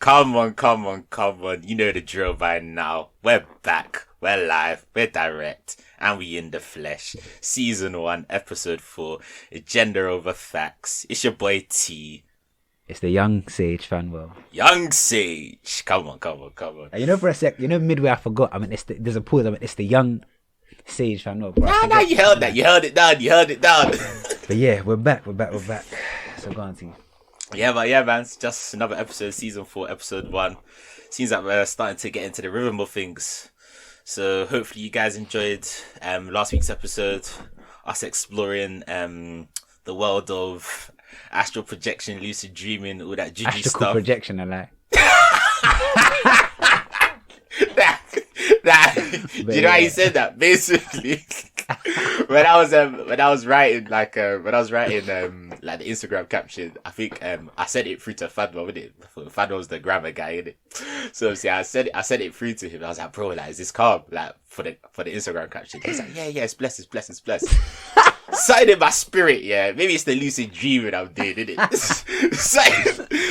Come on, come on, come on. You know the drill by now. We're back. We're live. We're direct. And we in the flesh. Season 1, episode 4. Agenda over facts. It's your boy T. It's the young Sage Fanuel. Young Sage. Come on, come on, come on. You know, for a sec, midway I forgot. There's a pause. it's the young Sage Fanuel. Nah, you held that. You held it down. But yeah, we're back. So go on, T. Yeah, man, it's just another episode, season 4, episode 1. Seems like we're starting to get into the rhythm of things. So hopefully you guys enjoyed last week's episode, us exploring the world of astral projection, lucid dreaming, all that juju Astral stuff. projection, I like. Do you know how you said that? Basically, when I was writing like the Instagram caption, I think I sent it through to Fanuel, innit? Fanuel's the grammar guy, innit? So see, I sent it through to him. I was like, bro, like, is this calm? Like for the Instagram caption. He's like, yeah, it's blessed. Something in my spirit, yeah. Maybe it's the lucid dreaming I'm doing, innit?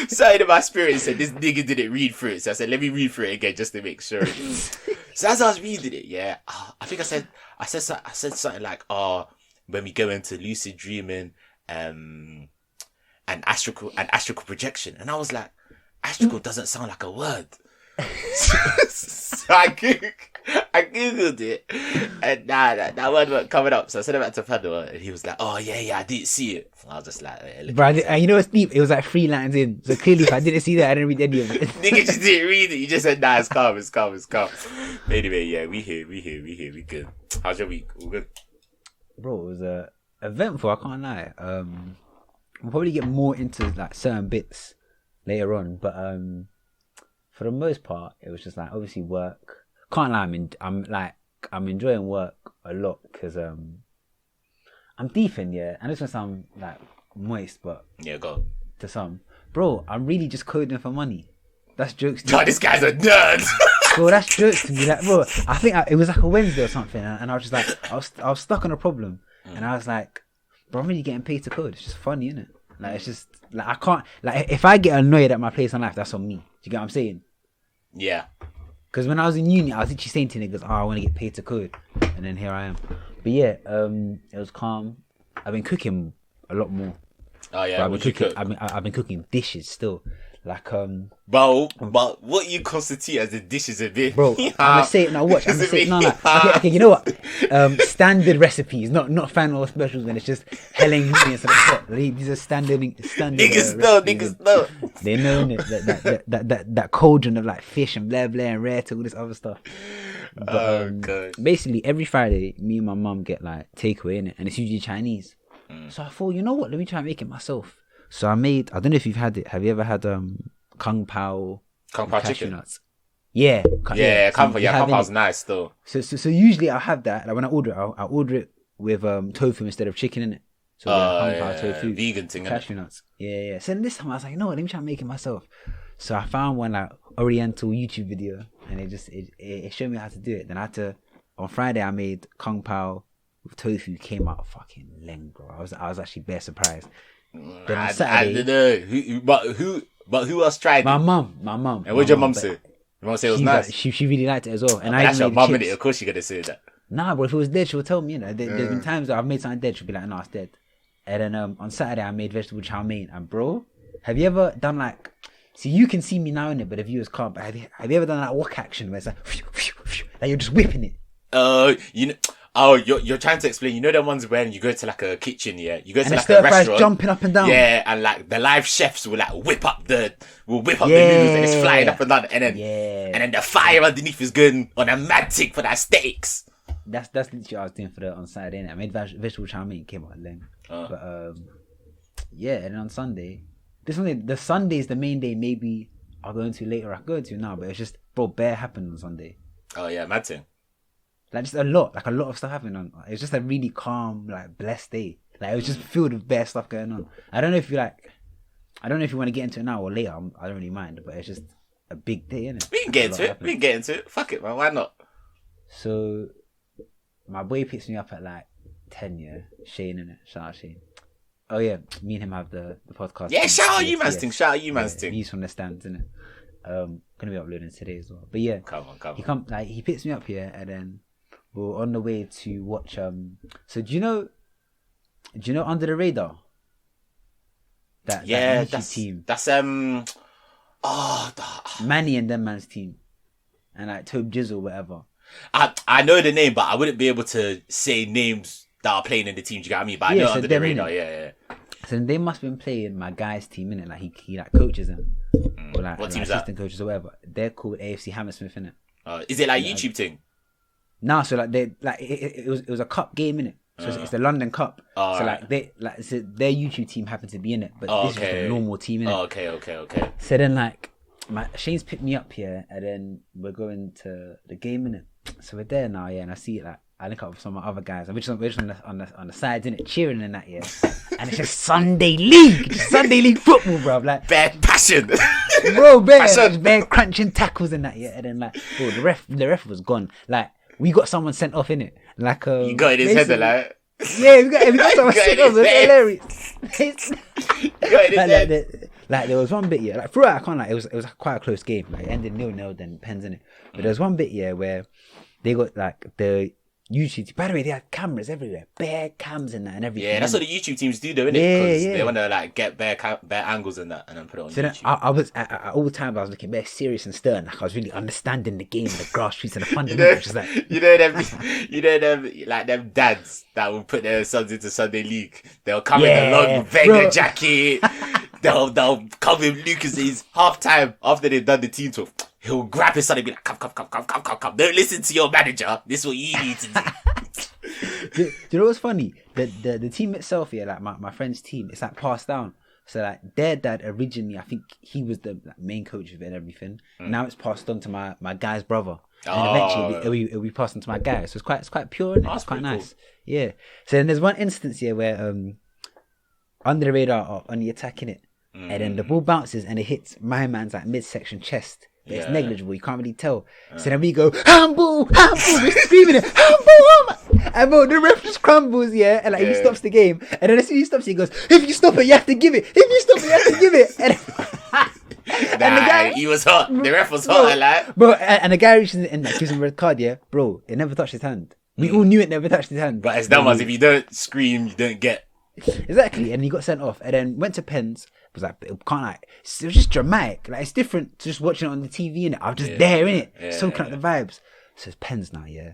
Something in my spirit said this nigga didn't read through it. So I said, let me read through it again just to make sure. So as I was reading it, yeah, I think I said something like, when we go into lucid dreaming, and astral projection, and I was like, astral doesn't sound like a word. So I googled it, and that word wasn't coming up. So I sent it back to Fanuel, and he was like, "Oh yeah, I didn't see it." And I was just like, "Bro, you know what's deep? It was like 3 lines in. So clearly, if I didn't see that, I didn't read any of it." Nigga just didn't read it. You just said, "Nah, it's calm." But anyway, yeah, we here, we good. How's your week? All good, bro. It was eventful. I can't lie. We'll probably get more into like certain bits later on, but for the most part, it was just like obviously work. Can't lie, I'm enjoying work a lot because I'm decent, yeah. And this one sound like moist, but yeah, go to some, bro. I'm really just coding for money. That's jokes. God, this guy's a nerd. Bro, that's jokes to me. Like, bro, I think it was like a Wednesday or something, and I was just like, I was stuck on a problem, and I was like, bro, I'm really getting paid to code. It's just funny, isn't it? Like, it's just like I can't like if I get annoyed at my place in life, that's on me. Do you get what I'm saying? Yeah. Because when I was in uni, I was literally saying to niggas, I want to get paid to code. And then here I am. But yeah, it was calm. I've been cooking a lot more. Oh yeah, I've been cooking dishes still. Like But what you constitute as the dishes a bit, bro? I'm gonna say it now. Watch. I'm gonna say it now. Okay. You know what? Standard recipes, not Fanuel specials. When it's just hella ingredients. These are standard. Niggas know. They know that cauldron of like fish and blah blah and rare to all this other stuff. But, God. Basically, every Friday, me and my mum get like takeaway in it, and it's usually Chinese. So I thought, you know what? Let me try and make it myself. So I made. I don't know if you've had it. Have you ever had Kung Pao chicken? Nuts? Yeah. Kung Pao's nice though. So usually I have that. Like when I order it, I order it with tofu instead of chicken in it. So Kung Pao tofu, vegan thing, cashew nuts. Yeah. So this time I was like, no, let me try and make it myself. So I found one like Oriental YouTube video, and it showed me how to do it. Then I had to. On Friday I made Kung Pao with tofu. Came out fucking leng, bro. I was actually bare surprised. Then on Saturday, I don't know who else tried it? My mum. And what'd your mum say? Your mum say it was nice. Like, she really liked it as well. And that's your mum in it. Of course she gonna say that. Nah, but if it was dead, she would tell me. You know, there's been times that I've made something dead. She'll be like, "No, it's dead." And then on Saturday I made vegetable chow mein. And bro, have you ever done like? See, you can see me now in it, but the viewers can't. But have you ever done that walk action where it's like you're just whipping it? You know. Oh, you're trying to explain. You know the ones when you go to like a kitchen, yeah? You go to and like a restaurant, jumping up and down. Yeah, and like the live chefs will like whip up the noodles and it's flying up and down, and then the fire underneath is going on a mad tick for that steaks. That's literally what I was doing on Saturday. And I made vegetable chow mein, came out lame. But yeah, and then on Sunday, the Sunday is the main day. Maybe I'll go into later. I go into now, but it's just bare happened on Sunday. Oh yeah, mad thing. Like just a lot of stuff happening on. It was just a really calm, like blessed day. Like it was just filled with bare stuff going on. I don't know if you want to get into it now or later. I don't really mind, but it's just a big day, isn't it? We can get into it. Fuck it, man. Why not? So my boy picks me up at like 10. Yeah, Shane, innit? Shout out Shane. Oh yeah, me and him have the podcast. Yeah, shout out you man's thing. Shout out you man's thing. He's from the stands, innit? Gonna be uploading today as well. But yeah, Come on. He picks me up here, and then we're on the way to watch. So do you know Under the Radar? That YouTube team. That's Manny and them man's team, and like Tobe Jizzle, whatever. I know the name, but I wouldn't be able to say names that are playing in the team. Do you get what I mean? But I know Under the Radar. Yeah. So they must have been playing my guy's team, innit? Like he like coaches them, or like what team is assistant that? coaches or whatever. They're called AFC Hammersmith, innit? Is it like YouTube thing? Nah, so like it was a cup game, innit? So it's the London Cup. Oh, so right. Their YouTube team happened to be in it, but this is the normal team, innit? Oh, okay. So then like Shane's picked me up here, and then we're going to the game, innit? So we're there now, yeah, and I see it like. I link up with some of my other guys. We're just on the sides, innit, cheering and that, yeah. And it's just Sunday League football, bro. Like bare passion, bro, bare crunching tackles and that, yeah. And then like, bro, the ref was gone. Like we got someone sent off, innit? Like you got in his head, like yeah, we got someone sent off. It's hilarious. Like there was one bit, yeah. Like throughout, I can't like it was quite a close game. Like it ended 0-0, then pens in it. But there was one bit, yeah, where they got like the YouTube. By the way, they had cameras everywhere, bare cams and that and everything. Yeah, that's what the YouTube teams do, though, innit? Because they want to like get bare angles and that, and then put it on YouTube. Then I was at all the time. I was looking very serious and stern. Like I was really understanding the game, the grassroots, and the fundamentals. You know them, like them dads that will put their sons into Sunday League. They'll come in a long beggar jacket. They'll come with Lucas's half time after they've done the team talk. He'll grab his son and be like, come. Don't listen to your manager. This is what you need to do. Do you know what's funny? The team itself, yeah, like my friend's team, it's like passed down. So like their dad originally, I think he was the main coach of it and everything. Now it's passed on to my guy's brother. And eventually it'll be passed on to my guy. So it's quite pure, isn't it? It's quite nice. Cool. Yeah. So then there's one instance here where Under the Radar are on the attack, in it. And then the ball bounces and it hits my man's like midsection chest. But it's negligible, you can't really tell. So then we go, handball, we're screaming it, handball. And bro, the ref just crumbles, yeah, and like he stops the game. And then as soon as he stops, he goes, if you stop it, you have to give it. And and the guy, he was hot. The ref was hot, like. Bro, and the guy reaches in and gives him a red card, yeah. Bro, it never touched his hand. We all knew it never touched his hand. But it's dumb as if you don't scream, you don't get. Exactly, and he got sent off, and then went to pens. It was like it was just dramatic. Like it's different to just watching it on the TV, and I was just there in it, soaking up the vibes. So it's pens now, yeah.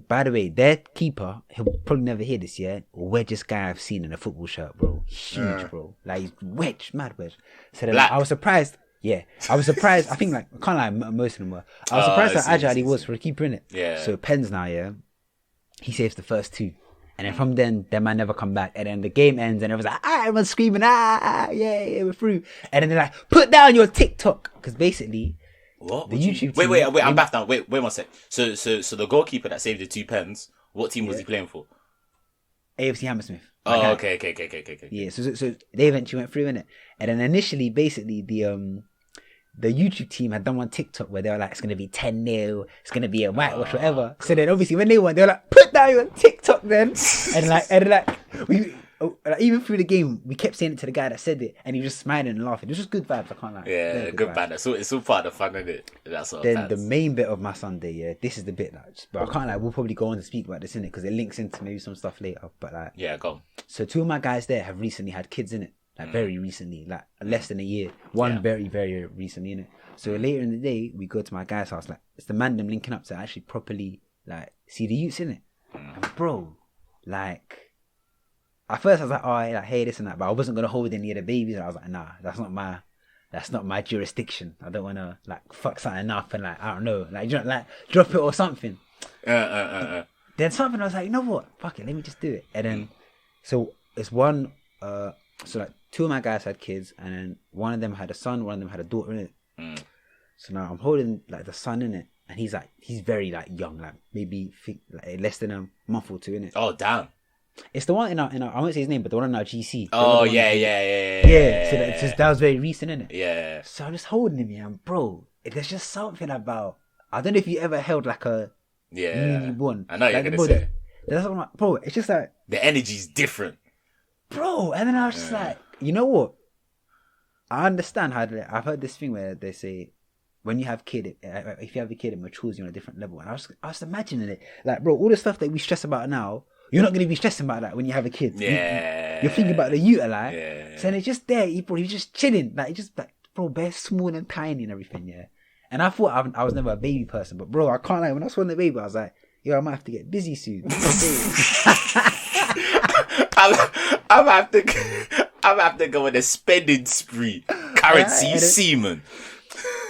By the way, their keeper, he'll probably never hear this, yeah. Wedgest guy I've seen in a football shirt, bro. Huge, bro. Like he's wedge, mad wedge. So then I was surprised. Yeah, I was surprised. I think like I can't lie, most of them were. I was surprised how agile he was for a keeper in it. Yeah. So pens now, yeah. He saves the first two. And then from then, they might never come back. And then the game ends and everyone's like, everyone's screaming, yeah, we're through. And then they're like, put down your TikTok. Because basically, what? The YouTube team... Wait, I'm back down. Wait 1 sec. So the goalkeeper that saved the 2 pens, what team was he playing for? AFC Hammersmith. Oh, okay. Yeah, so they eventually went through, innit? And then initially, basically, the YouTube team had done one TikTok where they were like, it's going to be 10-0, it's going to be a whitewash, whatever. So then obviously when they won, they were like, put down your TikTok then. and even through the game, we kept saying it to the guy that said it, and he was just smiling and laughing. It was just good vibes, I can't lie. Yeah, good banner. So it's all part of the fun, isn't it? That's what then the main bit of my Sunday, yeah, this is the bit that, but I can't lie, we'll probably go on to speak about this, innit? Because it links into maybe some stuff later, but like. Yeah, go on. So 2 of my guys there have recently had kids, innit? Like very recently, like less than a year. One very, very recently, innit? So later in the day, we go to my guy's house. Like it's the man them linking up to actually properly like see the youths in it. And bro, like at first I was like, oh, like hey, this and that, but I wasn't gonna hold any of the babies. And I was like, nah, that's not my jurisdiction. I don't wanna like fuck something up and like I don't know, like like drop it or something. Then something I was like, you know what? Fuck it, let me just do it. And then so it's one. So like 2 of my guys had kids, and then one of them had a son, one of them had a daughter in it. So now I'm holding like the son in it, and he's very like young, like maybe less than a month or 2 in it. Oh damn! It's the one in our I won't say his name, but the one in our GC. Oh yeah. So that was very recent, innit? Yeah. So I'm just holding him, and bro, there's just something about. I don't know if you ever held like a newborn. I know like, you're gonna say. There's something like, bro, it's just like the energy's different, bro. And then I was just like, you know what? I understand how I've heard this thing where they say when you have kid, if you have a kid, it matures you on a different level. And I was imagining it, like, bro, all the stuff that we stress about now, you're not going to be stressing about that when you have a kid. Yeah. You're thinking about the youth, like. Yeah. So it's just there, he's just chilling, like, just like, bro, bare small and tiny and everything, yeah. And I thought I was never a baby person, but bro, I can't lie. When I saw the baby, I was like, yo, I might have to get busy soon. I'm have to go on a spending spree. Currency semen.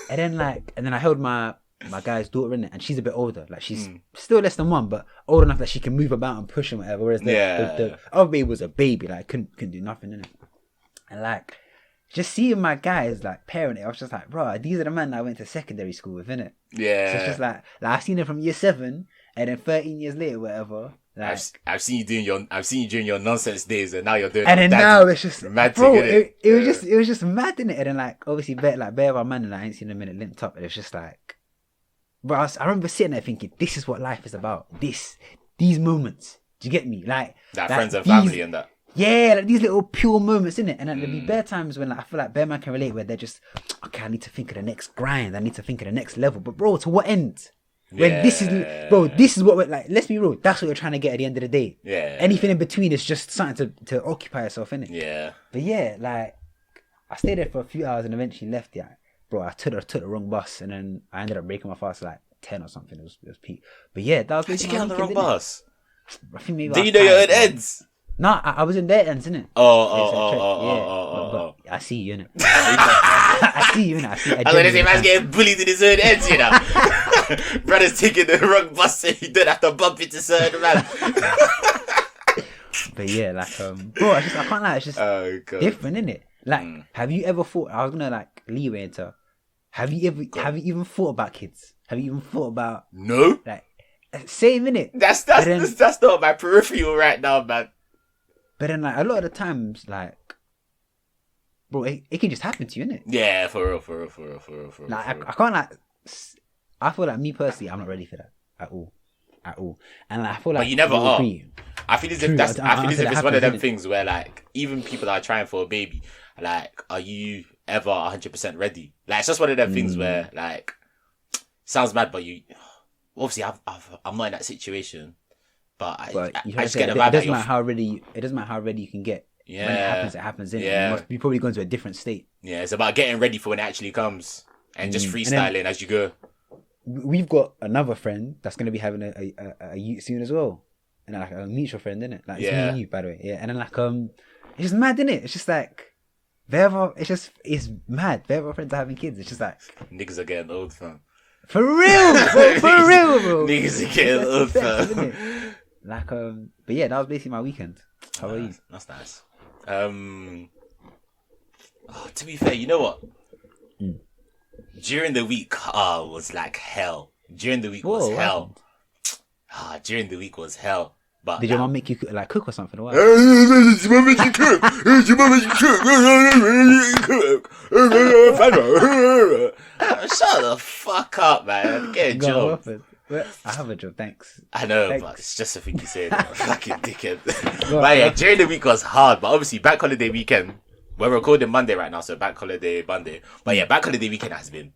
And then I held my guy's daughter in it, and she's a bit older. Like, she's still less than 1, but old enough that she can move about and push and whatever. Whereas the other baby was a baby, like couldn't do nothing in it. And like, just seeing my guys like parenting, I was just like, bro, these are the men that I went to secondary school with, innit? Yeah. So it's just like I've seen them from year 7, and then 13 years later, whatever. Like, I've seen you during your nonsense days, and now you're doing. And then now it's just romantic, bro. It was just mad, innit? And then like obviously, bare of our man, and I ain't seen them in it linked up. And it's just like, bro, I remember sitting there thinking, this is what life is about. These moments. Do you get me? Like friends and family and that. Yeah, like these little pure moments, innit? And then there'll be bare times when like I feel like bare man can relate, where they're just, okay, I need to think of the next grind. I need to think of the next level. But bro, to what end? When this is what we're like, let's be real, that's what you're trying to get at the end of the day. Yeah. Anything in between is just something to occupy yourself, innit? Yeah. But yeah, like, I stayed there for a few hours and eventually left. Yeah, bro, I took the wrong bus, and then I ended up breaking my fast like 10 or something. It was peak. But yeah, that was How'd you get on the wrong bus? I think maybe. Do you know your own ends? No, I was in their ends, innit? Oh. I see you, innit? I see you, innit? I was gonna say, man's getting bullied in his own ends, you know. Brother's taking the wrong bus, so you don't have to bump into certain man. But yeah, like, bro, I can't lie, it's just different, innit? Like, have you ever thought? I was gonna like leeway into. Have you even thought about kids? Have you even thought about? No. Like, same, innit? That's not my peripheral right now, man. But then, like, a lot of the times, like, bro, it can just happen to you, innit? Yeah, for real. Like, I can't, like, I feel like me personally, I'm not ready for that at all. And like, I feel like, but you never are. I feel as if it's one of them innit? things where, like, even people that are trying for a baby, like, are you ever 100% ready? Like, it's just one of them things where, like, sounds mad, but you obviously I'm not in that situation. But I just get the vibe. It doesn't matter how ready you can get. Yeah. When it happens. Yeah. You must be probably going to a different state. Yeah, it's about getting ready for when it actually comes and just freestyling as you go. We've got another friend that's going to be having a youth soon as well, and like a mutual friend, isn't it? Like, it's me and you, by the way. Yeah, and then like it's just mad, isn't it? It's just like it's mad. Their other friends are having kids. It's just like niggas are getting old, fam. For real, bro. Niggas are getting old, fam. Like, but yeah, that was basically my weekend. How about you? That's nice. To be fair, you know what? During the week, was like hell. During the week was hell. During the week was hell. But did your mum make you cook or something? Or what? Did your mum make you cook? Shut the fuck up, man. Get a job. I have a job, thanks. I know, but it's just a thing you say. Fucking dickhead. But yeah, during the week was hard, but obviously bank holiday weekend. We're recording Monday right now, so bank holiday Monday. But yeah, bank holiday weekend has been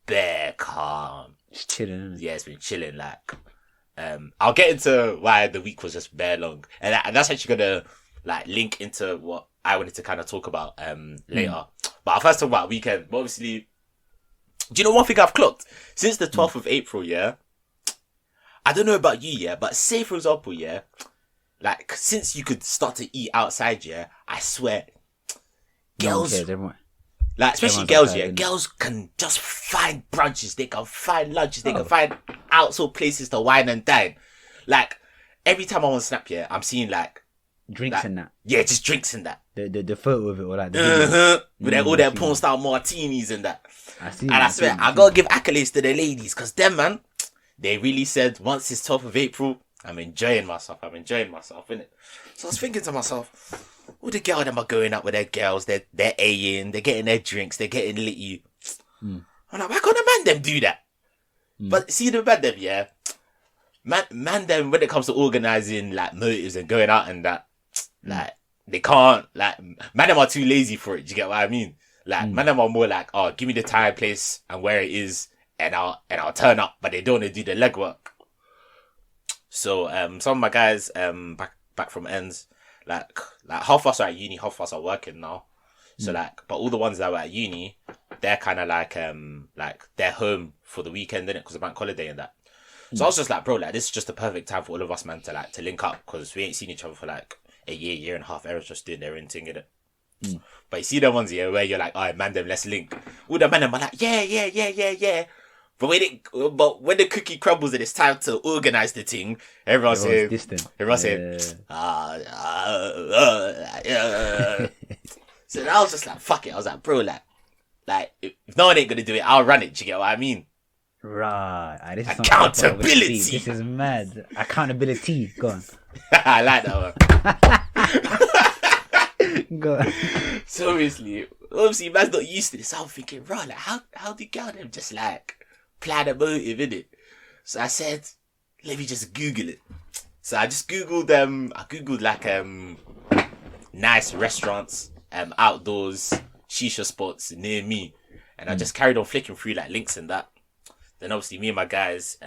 bare calm. It's chilling. Yeah, it's been chilling. Like, I'll get into why the week was just bare long, and that's actually gonna like link into what I wanted to kind of talk about later. But I'll first talk about weekend. But obviously, do you know one thing I've clocked since the 12th of April? Yeah. I don't know about you, yeah, but say for example, yeah, like since you could start to eat outside, yeah, I swear, girls, like especially girls, yeah, girls can just find brunches, they can find lunches, they can find outside places to wine and dine. Like every time I'm on Snap, yeah, I'm seeing like drinks and that. Yeah, just drinks and that. The photo of it or like with all their porn style martinis and that. I swear, I gotta give accolades to the ladies, cause them, man. They really said, once it's 12th of April, I'm enjoying myself, innit? So I was thinking to myself, all the girls them are going out with their girls, they're A-ing, they're getting their drinks, they're getting litty. I'm like, why can't the man them do that? But see the man them, yeah? Man them, when it comes to organising, like, motives and going out and that, like, they can't, like, man them are too lazy for it, do you get what I mean? Like, man, them are more like, oh, give me the time, place, and where it is, and I'll turn up. But they don't want to do the legwork. So some of my guys back from ends, like half of us are at uni, half of us are working now. So but all the ones that were at uni, they're kind of like they're home for the weekend, innit? Because of bank holiday and that. So I was just like, bro, like this is just the perfect time for all of us, man, to link up, because we ain't seen each other for like a year and a half. Everyone's just doing their own thing, innit? But you see the ones here where you're like, all right, man, them, let's link. All the men them are like, yeah. But when the cookie crumbles and it's time to organize the thing, everyone's saying, So I was just like, fuck it. I was like, bro, like if no one ain't gonna do it, I'll run it. Do you get what I mean? Right. This is accountability. This is mad. Accountability. Go on. I like that one. Go on. So obviously, man's not used to this. So I'm thinking, right, like how do you get them just like plan a motive, innit? So I said, let me just Google it. So I just Googled like nice restaurants, outdoors, shisha spots near me. And I just carried on flicking through like links and that. Then obviously me and my guys,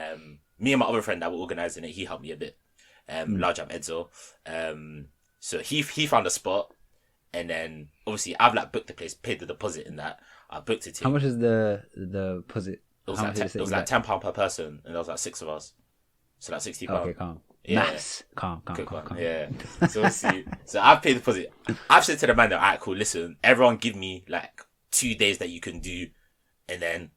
me and my other friend that were organising it, he helped me a bit. Large up Edzo. So he found a spot, and then obviously I've like booked the place, paid the deposit in that. I booked it. How much is the deposit? It was like £10 per person, and there was like 6 of us, so like £60. Okay, calm. Yeah. Nice. Calm. Yeah. So obviously, so I've paid the deposit. I've said to the man that, alright, cool, listen, everyone give me like 2 days that you can do, and then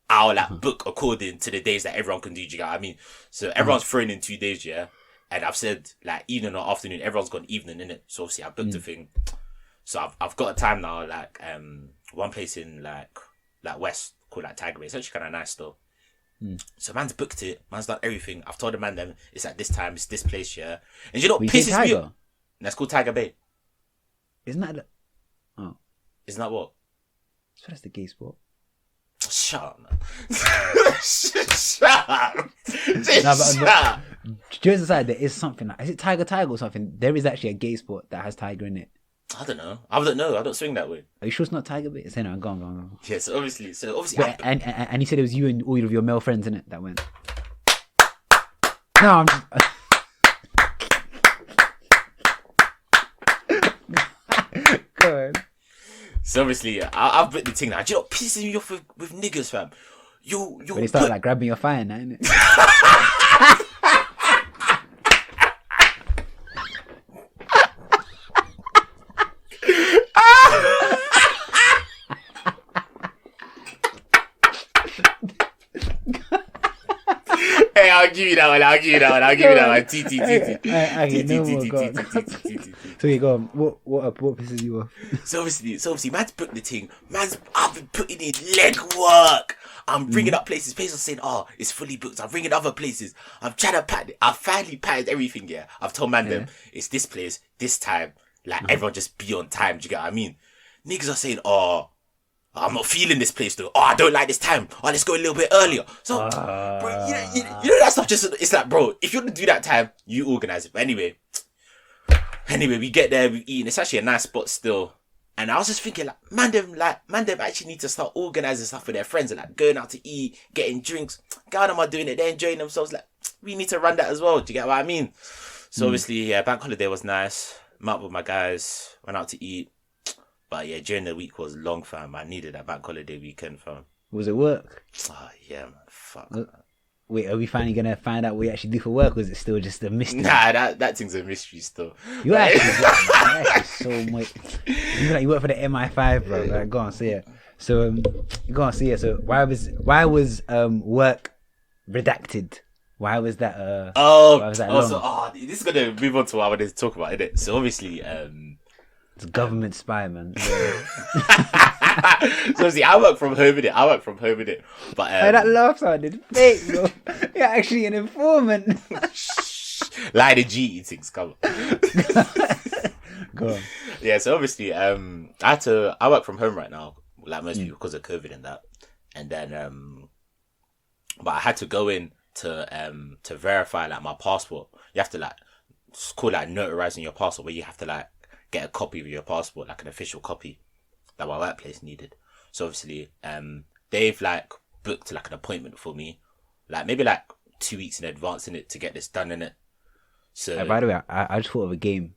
I'll like book according to the days that everyone can do. Do you get what I mean? So everyone's throwing in 2 days, yeah. And I've said like evening or afternoon. Everyone's got an evening in it. So obviously I booked the thing. So I've got a time now. Like one place in like West called like Tiger Bay. It's actually kind of nice though. So man's booked it. Man's done everything. I've told the man them it's at this time. It's this place, yeah. And you know what pisses me off? That's called Tiger Bay. Isn't that? Isn't that what? So that's the gay spot. Shut up, man. Shut up. Shut up. Jokes aside, there is something like, is it Tiger or something? There is actually a gay spot that has Tiger in it. I don't know. I don't swing that way. Are you sure it's not Tiger Bay? Say no, go on. Yeah, so obviously. But, and you said it was you and all of your male friends in it that went. No, I'm just. Go on. So obviously, I've booked the thing now. Do you know what pisses me off with niggas, fam? When they start like grabbing your fire now, innit? Hey, I'll give you that one. So you go on. What pisses you off? So obviously, man's booked the thing. I've been putting in leg work. I'm ringing up places. Places are saying, oh, it's fully booked. I'm ringing other places. I'm trying to pack it. I've finally packed everything, yeah. I've told them, it's this place, this time. Like, everyone just be on time. Do you get what I mean? Niggas are saying, oh, I'm not feeling this place though. Oh, I don't like this time. Oh, let's go a little bit earlier. So, bro, you know that stuff it's like, bro, if you want to do that time, you organise it. But anyway, we get there, we eat. It's actually a nice spot still. And I was just thinking, man, them actually need to start organising stuff with their friends, and like going out to eat, getting drinks. God, am I doing it? They're enjoying themselves. Like, we need to run that as well. Do you get what I mean? So obviously, yeah, bank holiday was nice. Met up with my guys, went out to eat. But yeah, during the week was long, fam. I needed that bank holiday weekend, fam. Was it work? Oh, yeah, man. Fuck. Wait, are we finally going to find out what you actually do for work, or is it still just a mystery? Nah, that thing's a mystery still. You're actually so much. You work for the MI5, bro. Like, go on, so yeah. So, go on, so yeah. So, why was work redacted? Why was that? This is gonna move on to what I wanted to talk about, isn't it? So obviously, it's government spy, man. So obviously, I work from home in it. But that laugh sounded fake, bro. You're actually an informant. Lie to G things, come on. Go on. Yeah, so obviously, I work from home right now, like most people, because of COVID and that. And then, but I had to go in to verify like my passport. You have to like, it's called like notarizing your passport, where you have to like get a copy of your passport, like an official copy. that my workplace needed. So obviously, they've like booked like an appointment for me, like maybe like 2 weeks in advance in it to get this done in it. So By the way, I just thought of a game.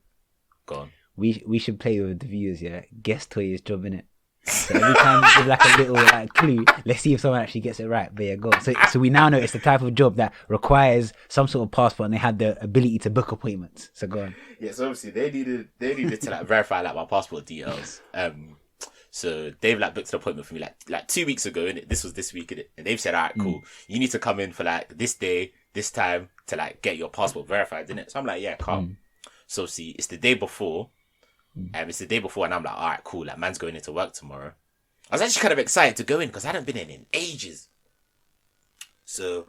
go on. We should play with the viewers, yeah. Guess Toye's job in it. So every time we give like a little like clue, let's see if someone actually gets it right. But yeah, go. So we now know it's the type of job that requires some sort of passport, and they had the ability to book appointments. So go on. Yeah, so obviously they needed to like verify like my passport details. So they've like booked an appointment for me like 2 weeks ago, and this was this week, innit? And they've said, all right, cool, you need to come in for like this day, this time to like get your passport verified, innit? So I'm like, yeah, calm. So see, it's the day before. It's the day before, and I'm like, all right, cool. Like, man's going into work tomorrow. I was actually kind of excited to go in because I hadn't been in ages. So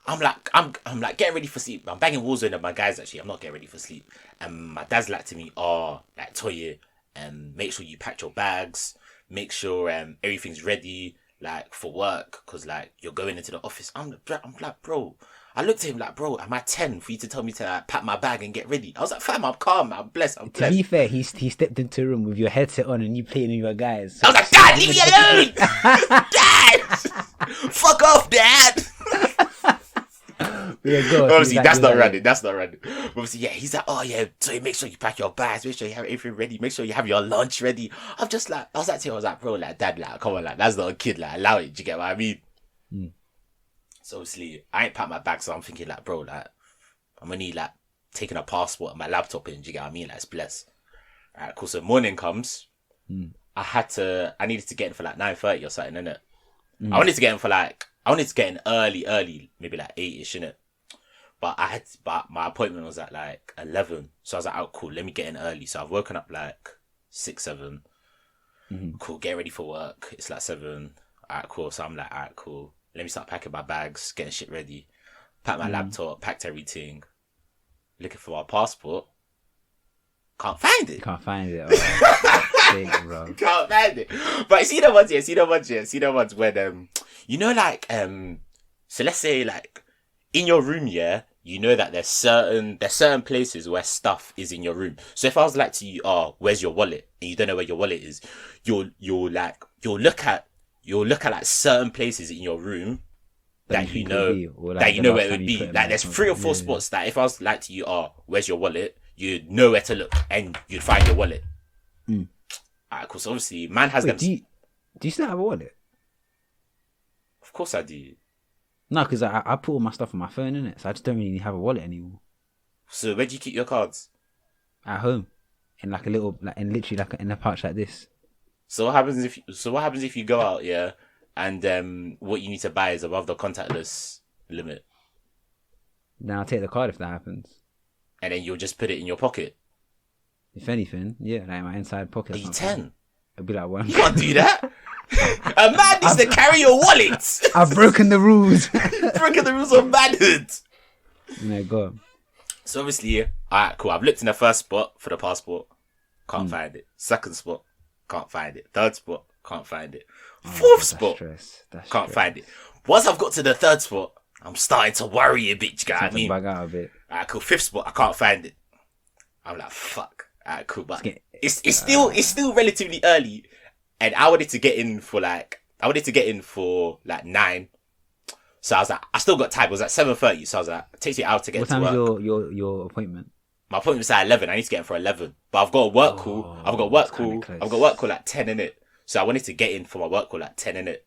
I'm like getting ready for sleep. I'm banging Warzone and my guys actually. I'm not getting ready for sleep. And my dad's like to me, oh, like Toye, make sure you pack your bags. Make sure everything's ready, like for work, because like you're going into the office. I'm like, bro. I looked at him like, bro, am I 10 for you to tell me to like, pack my bag and get ready? I was like, fam, I'm calm, I'm blessed. To be fair, he stepped into a room with your headset on and you playing with your guys. So I was like, Dad, leave me alone! Dad! Fuck off, Dad! Yeah, go on. Obviously, that's not running. Obviously, yeah, he's like, oh yeah, so make sure you pack your bags, make sure you have everything ready, make sure you have your lunch ready. I was like, bro, like, Dad, like, come on, like, that's not a kid, like, allow it, do you get what I mean? So obviously, I ain't packed my bag, so I'm thinking like, bro, like, I'm only like taking a passport and my laptop in, do you get what I mean? Like, it's blessed. Alright, cool. So morning comes. I needed to get in for like 9:30 or something, innit? I wanted to get in early, maybe like 8ish, innit? But my appointment was at like 11. So I was like, oh, cool, let me get in early. So I've woken up like 6, 7. Cool, get ready for work. It's like 7. Alright, cool. So I'm like, alright, cool. Let me start packing my bags, getting shit ready. Packed my laptop, packed everything. Looking for my passport. Can't find it. Can't find it. Shit, bro. Can't find it. But see the ones when you know, like so let's say like in your room, yeah, you know that there's certain places where stuff is in your room. So if I was like to you, oh, where's your wallet? And you don't know where your wallet is, you'll look at like certain places in your room that you know where it would be. Like there's 3 or 4 spots that if I was like to you, oh, where's your wallet? You'd know where to look and you'd find your wallet. Alright, cool. So obviously, man has them. Do you still have a wallet? Of course I do. No, because I put all my stuff on my phone, innit? So I just don't really have a wallet anymore. So where do you keep your cards? At home, in like a little, like in literally like in a pouch like this. So what happens if you go out, yeah, and what you need to buy is above the contactless limit? Then I'll take the card if that happens. And then you'll just put it in your pocket. If anything, yeah, like my inside pocket. Are you 10? It'd be like one. You can't do that. A man needs to carry your wallet. I've broken the rules. Broken the rules of manhood. No, go on. So obviously, alright, cool. I've looked in the first spot for the passport. Can't find it. Second spot. Can't find it. Third spot. Can't find it. Fourth spot. Can't find it. Once I've got to the third spot, I'm starting to worry a bit. You know what I mean? Bug out a bit. Alright, cool. Fifth spot. I can't find it. I'm like, fuck. Alright, cool. But it's still relatively early, and I wanted to get in for like 9. So I was like, I still got time. It was at 7:30. So I was like, it takes me out to get to work. What time is your appointment? My appointment's at 11. I need to get in for 11. But I've got a work call. I've got work call at 10 innit. So I wanted to get in for my work call at 10 innit.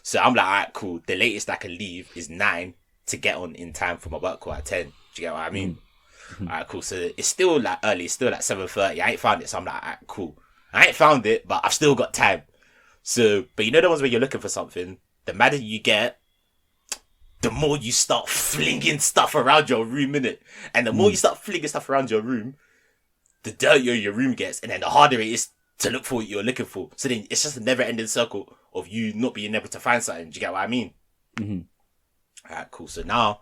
So I'm like, alright, cool. The latest I can leave is 9 to get on in time for my work call at 10. Do you get what I mean? Alright, cool. So it's still like early. It's still like 7:30. I ain't found it. So I'm like, alright, cool. I ain't found it, but I've still got time. So, but you know the ones where you're looking for something, the madder you get, the more you start flinging stuff around your room, innit? And the more you start flinging stuff around your room, the dirtier your room gets, and then the harder it is to look for what you're looking for. So then it's just a never-ending circle of you not being able to find something. Do you get what I mean? Alright, cool. So now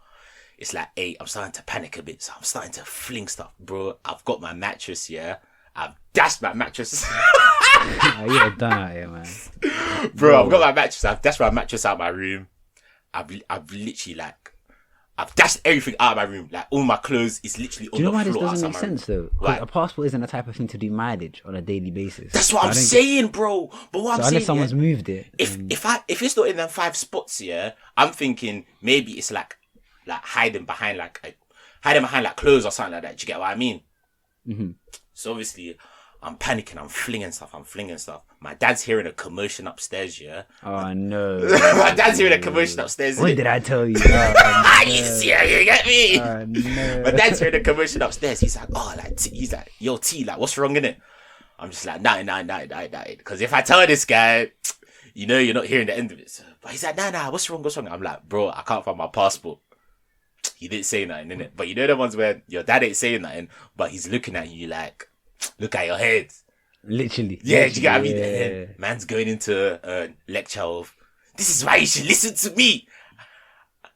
it's like 8. I'm starting to panic a bit. So I'm starting to fling stuff. Bro, I've got my mattress, yeah? I've dashed my mattress. You're done out here, man. Bro, I've got my mattress. I've dashed my mattress out my room. I've literally like, I've dashed everything out of my room. Like, all my clothes is literally on Do you know the why this floor doesn't outside make my sense room. though? Because Why? a passport isn't the type of thing to do mileage on a daily basis. That's what So I'm I don't saying, bro. But what So I'm unless saying, someone's moved it, if it's not in them 5 spots, yeah, I'm thinking maybe it's like hiding behind like clothes or something like that. Do you get what I mean? Mm-hmm. So obviously, I'm panicking. I'm flinging stuff. My dad's hearing a commotion upstairs. Yeah. Oh no. My dad's hearing a commotion upstairs. What did I tell you? Oh, You see how you get me? no. My dad's hearing a commotion upstairs. He's like, oh, like he's like, yo, T, like, what's wrong in it? I'm just like, nah. Because if I tell this guy, you know, you're not hearing the end of it. So, but he's like, nah, what's wrong? I'm like, bro, I can't find my passport. He didn't say nothing, innit? But you know the ones where your dad ain't saying nothing, but he's looking at you like, look at your head. Literally. Yeah, do you get what I mean? Yeah. And then man's going into a lecture of, this is why you should listen to me.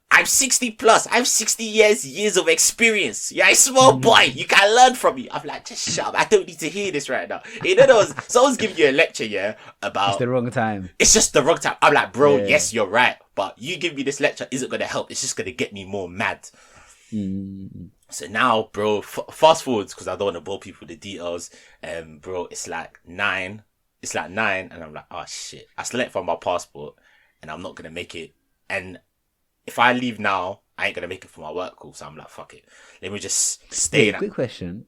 I'm 60 plus. I have 60 years of experience. Yeah, a small boy. You can learn from me. I'm like, just shut up. I don't need to hear this right now. You know, someone's giving you a lecture, yeah, about... It's the wrong time. It's just the wrong time. I'm like, bro, Yeah. yes, you're right. But you give me this lecture isn't going to help. It's just going to get me more mad. So now, bro, fast forwards, because I don't want to bore people with the details. Bro, it's like 9. It's like 9, and I'm like, oh, shit. I still ain't found my passport, and I'm not going to make it. And if I leave now, I ain't going to make it for my work call. So I'm like, fuck it. Let me just stay. Hey, quick question.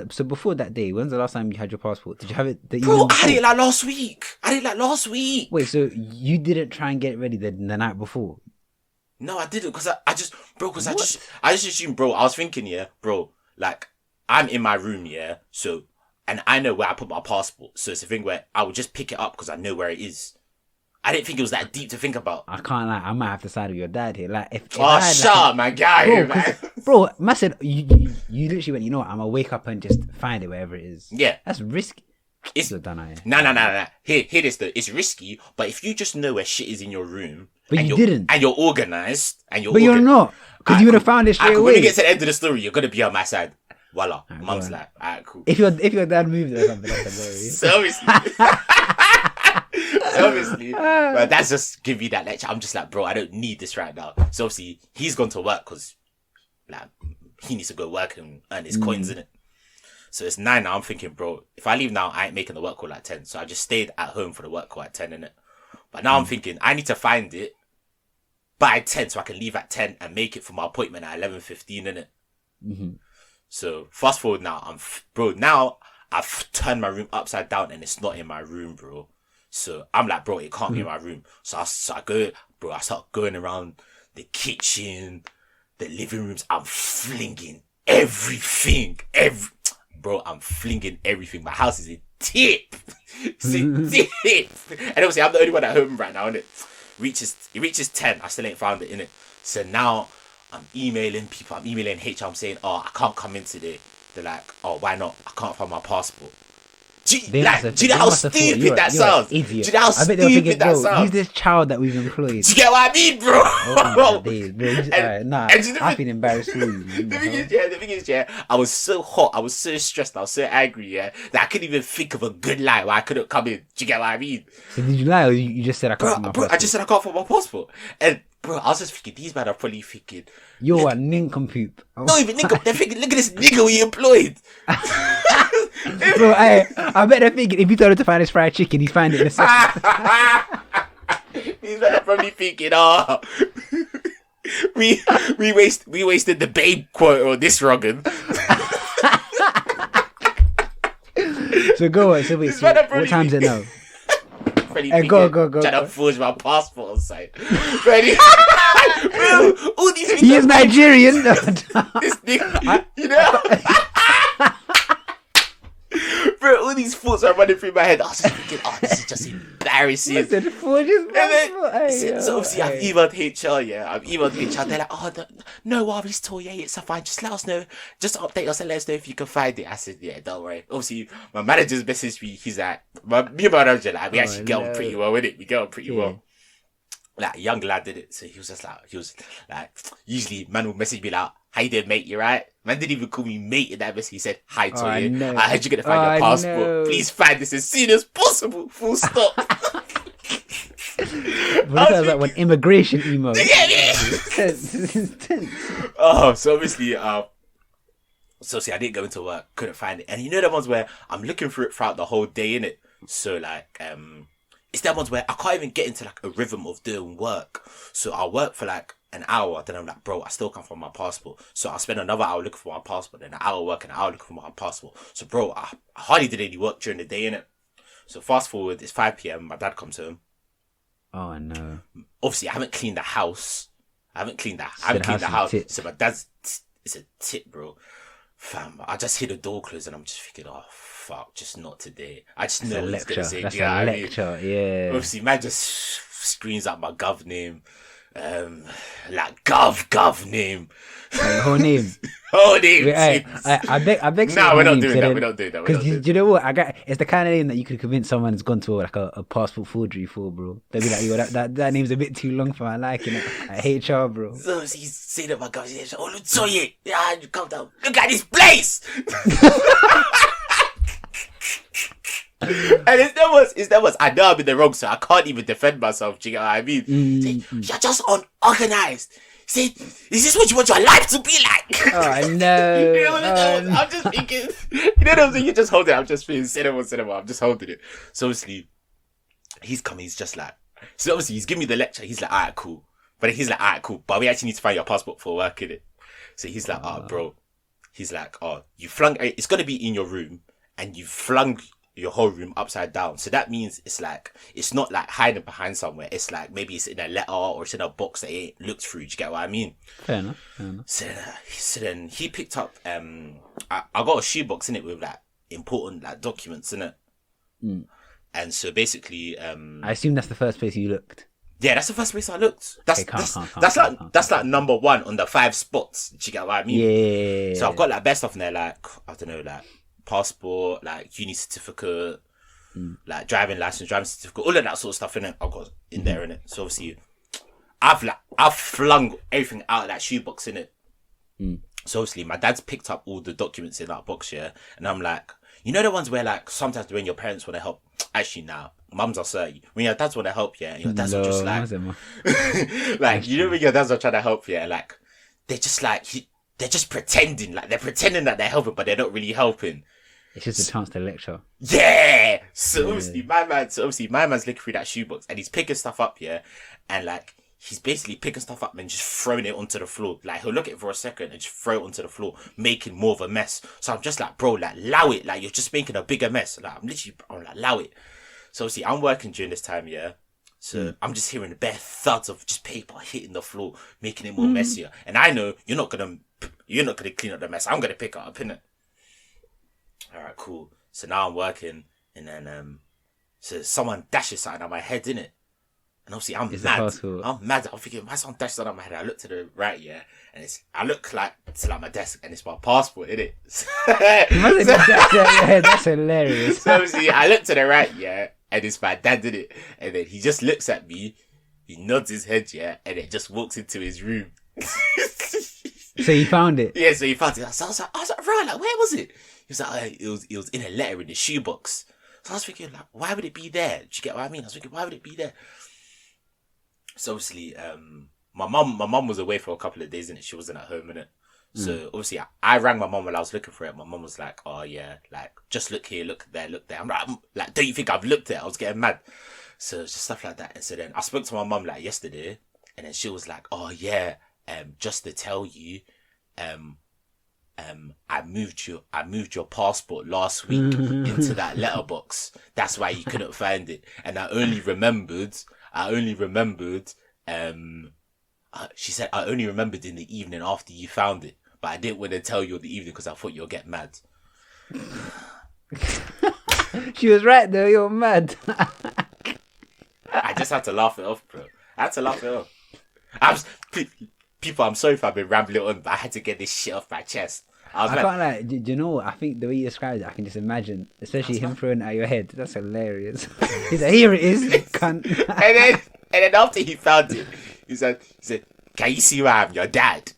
So before that day, when's the last time you had your passport? Did you have it? Bro, I had it like last week. Wait, so you didn't try and get it ready the night before? No, I didn't, because I just assumed, bro, I was thinking, yeah, bro, like, I'm in my room, yeah, so, and I know where I put my passport, so it's a thing where I would just pick it up because I know where it is. I didn't think it was that deep to think about. I can't lie, I might have to side with your dad here. Like, if Oh, I had, shut up, my guy, bro, man. bro, man said, you literally went, you know what, I'm gonna wake up and just find it wherever it is. Yeah. That's risky. It's, done. Nah. Here this though, it's risky, but if you just know where shit is in your room, But you didn't. and you're organized, But you're not, because you would have found it straight away. When you get to the end of the story, you're gonna be on my side. Voila. Mum's like, alright, cool. If your dad moved it or something, that's hilarious. So obviously, but that's just give me that lecture. I'm just like, bro, I don't need this right now. So obviously, he's gone to work because, like, he needs to go work and earn his coins in it. So it's 9 now. I'm thinking, bro, if I leave now, I ain't making the work call at 10. So I just stayed at home for the work call at 10, innit? But now I'm thinking, I need to find it by 10 so I can leave at 10 and make it for my appointment at 11:15, innit? Mm-hmm. So fast forward now, now I've turned my room upside down and it's not in my room, bro. So I'm like, bro, it can't be in my room. So I start going around the kitchen, the living rooms. I'm flinging everything. Bro, I'm flinging everything. My house is a tip. It's a tip. And obviously, I'm the only one at home right now, innit? It reaches 10. I still ain't found it, innit? So now I'm emailing people. I'm emailing HR. I'm saying, oh, I can't come in today. They're like, oh, why not? I can't find my passport. Do you know how stupid that sounds? Do you know how stupid that sounds? Who's this child that we've employed? Do you get what I mean, bro? Oh my days, bro. I feel embarrassed for you. The thing is, I was so hot, I was so stressed, I was so angry, that I couldn't even think of a good lie why I couldn't come in. Do you get what I mean? So did you lie or you just said I can't find my passport? I just said I can't find my passport. And bro, I was just thinking, these men are probably thinking, you're a nincompoop. Not even nincompoop, they're thinking, look at this nigga we employed. Bro, I bet they're thinking if you told him to find his fried chicken, he'd find it in a second. These men are probably thinking, oh, we wasted the babe quote on this Rogan. So go on. So wait, what time's it now? Go. Trying to forge my passport on site. Ready? Bro, all these things. He is Nigerian. This nigga, you know. Bro, all these thoughts are running through my head. I was just thinking, oh, this is just embarrassing. Listen, forge his passport. So obviously I've emailed HR, I've emailed HR. They're like, oh, no worries, Toye, it's fine. Just let us know. Just update us and let us know if you can find it. I said, yeah, don't worry. Obviously, my manager's messaged me. He's like, me and my manager, like, we actually get on pretty well with it. We get on pretty well. Like, a young lad did it. So he was like, usually man will message me like, how you doing, mate? You right? Man didn't even call me mate in that message. He said, hi, Toye. I heard you're going to find your passport. No. Please find this as soon as possible. Full stop. But that was like one immigration email. Yeah. This is intense. Oh, so obviously, I didn't go into work, couldn't find it. And you know the ones where I'm looking for it throughout the whole day, innit? So like, it's the ones where I can't even get into like a rhythm of doing work. So I'll work for like an hour, then I'm like, bro, I still can't find my passport. So I'll spend another hour looking for my passport, then an hour working, an hour looking for my passport. So bro, I hardly did any work during the day, innit? So fast forward, it's 5 p.m, my dad comes home. Oh no. Obviously, I haven't cleaned the house. I haven't cleaned the house. So my dad's, it's a tip, bro. Fam, I just hear the door close and I'm just thinking, oh fuck, just not today. I just know what he's gonna say. That's a lecture, yeah. Obviously, man just screams out my gov name. Like gov name. Like, whole name. Whole name. Wait, I beg. No, we're not doing that. We're not doing that. Because do you know what? It's the kind of name that you could convince someone has gone to like a passport forgery for, bro. They'll be like, yo, that name's a bit too long for my liking. At HR, bro. So he's saying that my gov. He's like, oh, look, Toye, yeah, come down. Look at this place. And it's that was I know I'm in the wrong, so I can't even defend myself. Do you get what I mean? You're just unorganized. See, is this what you want your life to be like? Oh no! You know, I'm just thinking. You know what I'm saying? You just hold it. I'm just feeling cinema. I'm just holding it. So obviously, he's coming. He's just like. So obviously, he's giving me the lecture. He's like, alright, cool. But he's like, alright, cool. But we actually need to find your passport for work, innit? So he's like, oh, bro. He's like, oh, you flung. It's gonna be in your room, and you flung your whole room upside down. So that means it's not like hiding behind somewhere. It's like maybe it's in a letter or it's in a box that it looked through. Do you get what I mean? Fair enough. So then he picked up I got a shoebox in it with like important like documents in it. And so basically I assume that's the first place you looked. Yeah, that's the first place I looked. That's like number one on the 5 spots. Do you get what I mean? Yeah. So I've got like best stuff in there, like I don't know, like passport, like uni certificate, like driving certificate, all of that sort of stuff in it. I've got in there in it. So obviously, I've flung everything out of that shoebox in it. So obviously, my dad's picked up all the documents in that box, yeah, and I'm like, you know the ones where like sometimes when your parents want to help, actually now mums are 30, when your dads want to help, yeah, and your dads are just like, like you know when your dads are trying to help, yeah, like they're just like they're just pretending, like they're pretending that they're helping, but they're not really helping. It's just a chance to lecture. Yeah. So obviously my man's looking through that shoebox and he's picking stuff up, yeah, and like he's basically picking stuff up and just throwing it onto the floor. Like he'll look at it for a second and just throw it onto the floor, making more of a mess. So I'm just like, bro, like allow it. Like you're just making a bigger mess. Like I'm like, allow it. So obviously I'm working during this time, yeah. So I'm just hearing the bare thuds of just paper hitting the floor, making it more messier. And I know you're not gonna clean up the mess. I'm gonna pick it up, innit? Alright, cool. So now I'm working, and then so someone dashes something on my head, innit? And obviously I'm mad. I'm thinking, why someone dashed something on my head? I look to the right, yeah, and I look like to like my desk, and it's my passport, innit? That's hilarious. So obviously I look to the right, yeah, and it's my dad, innit? And then he just looks at me, he nods his head, yeah, and then just walks into his room. So he found it? Yeah, so he found it. So I was like, right, like, where was it? He was like, it was in a letter in the shoebox. So I was thinking, like, why would it be there? Do you get what I mean? I was thinking, why would it be there? So obviously, my mum was away for a couple of days, and she wasn't at home, innit? So obviously, I rang my mum while I was looking for it. My mum was like, oh yeah, like, just look here, look there, look there. I'm like, don't you think I've looked there? I was getting mad. So just stuff like that. And so then I spoke to my mum like yesterday, and then she was like, oh yeah, just to tell you, I moved your passport last week into that letterbox. That's why you couldn't find it. And I only remembered, she said, I only remembered in the evening after you found it, but I didn't want to tell you in the evening because I thought you'll get mad. She was right though, you're mad. I just had to laugh it off, bro. People, I'm sorry if I've been rambling on, but I had to get this shit off my chest. I can't like, do you know what? I think the way you described it, I can just imagine, especially him throwing it at your head. That's hilarious. He's like, here it is, cunt. and then after he found it, he said, can you see where I'm your dad?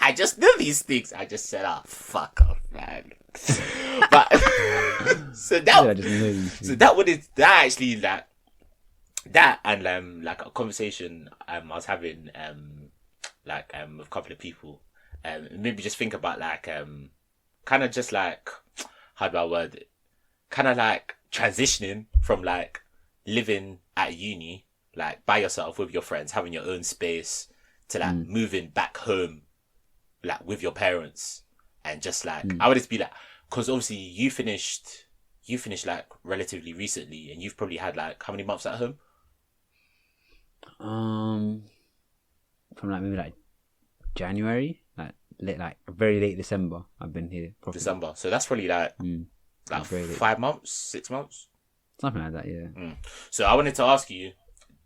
I just knew these things. I just said, oh, fuck off, man. But that and like a conversation I was having like with a couple of people, maybe just think about like kind of just like, how do I word it? Kind of like transitioning from like living at uni, like by yourself with your friends, having your own space, to like moving back home, like with your parents, and just like I would just be like, because obviously you finished like relatively recently, and you've probably had like how many months at home? From like maybe like January, like very late December. I've been here. Probably. December, so that's probably like 5 months, 6 months, something like that. Yeah. So I wanted to ask you,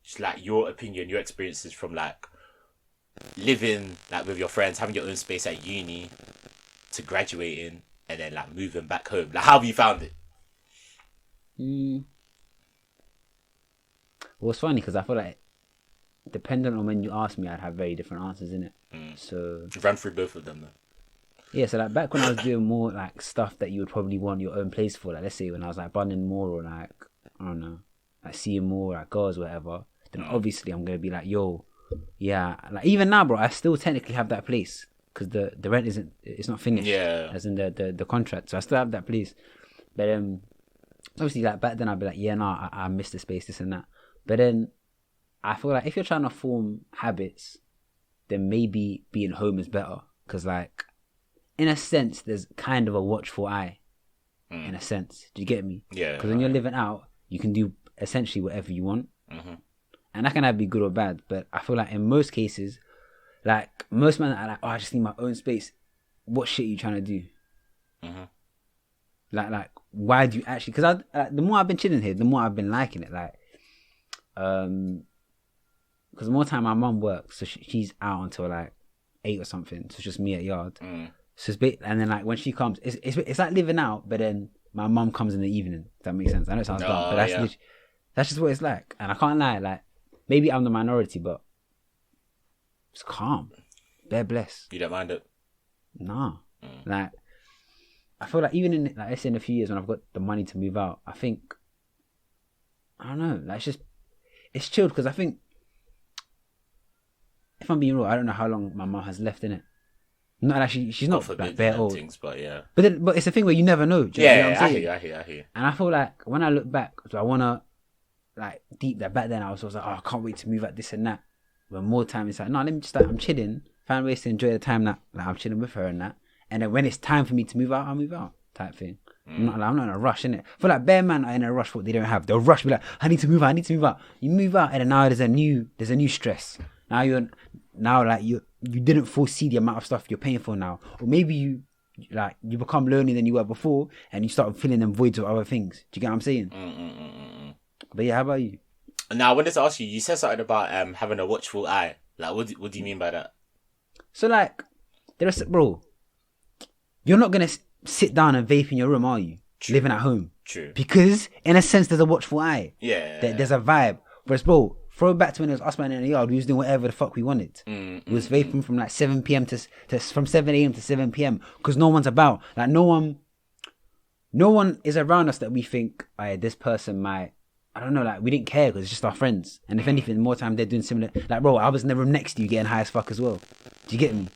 just like your opinion, your experiences from like living like with your friends, having your own space at uni, to graduating, and then like moving back home. Like, how have you found it? Well, it's funny because I feel like, depending on when you ask me, I'd have very different answers in it. So run through both of them though. Yeah, so like back when I was doing more like stuff that you would probably want your own place for, like let's say when I was like running more, or like I don't know, like seeing more like girls or whatever, then obviously I'm gonna be like, yo, yeah, like even now, bro, I still technically have that place because the rent it's not finished, as in the contract, so I still have that place. But obviously like back then I'd be like, yeah, no, I miss the space, this and that. But then I feel like if you're trying to form habits, then maybe being home is better, because like in a sense there's kind of a watchful eye, in a sense. Do you get me? Yeah. Because when you're living out, you can do essentially whatever you want, and that can either be good or bad. But I feel like in most cases, like most men are like, oh, I just need my own space. What shit are you trying to do? Like why do you actually? Because the more I've been chilling here, the more I've been liking it. Like, because the more time my mum works, so she's out until like 8 or something. So it's just me at yard. So it's and then like when she comes, it's like living out, but then my mum comes in the evening. If that makes sense. I know it sounds dumb, but that's just what it's like. And I can't lie, like maybe I'm the minority, but it's calm. They're blessed. You don't mind it? Nah. Like I feel like even in like let's say in a few years when I've got the money to move out, I think I don't know. Like it's chilled, because I think, if I'm being real, I don't know how long my mum has left in it. Not like she's not like bare old. Things, but yeah. But it's a thing where you never know. Do you know what I'm saying? I hear. And I feel like when I look back, so I wanna like deep that back then I was like, oh, I can't wait to move out, this and that. But more time it's like, no, let me just I'm chilling, find ways to enjoy the time that like I'm chilling with her and that. And then when it's time for me to move out, I'll move out, type thing. I'm not in a rush, innit? I feel like bare man are in a rush for what they don't have. They'll rush, be like, I need to move out. You move out, and then now there's a new stress. Now like you didn't foresee the amount of stuff you're paying for now, or maybe you become lonelier than you were before, and you start filling them voids with other things. Do you get what I'm saying? But yeah, how about you? Now I wanted to ask you. You said something about having a watchful eye. Like, what do you mean by that? So like, bro, you're not gonna sit down and vape in your room, are you? True. Living at home. True. Because in a sense, there's a watchful eye. Yeah. There's a vibe. Whereas, bro, throw it back to when it was us man in the yard. We was doing whatever the fuck we wanted. We was vaping from like 7 p.m. to from 7 a.m. to 7 p.m. because no one's about. Like no one is around us that we think, this person might. I don't know. Like we didn't care because it's just our friends. And if anything, more time they're doing similar. Like, bro, I was in the room next to you getting high as fuck as well. Do you get me?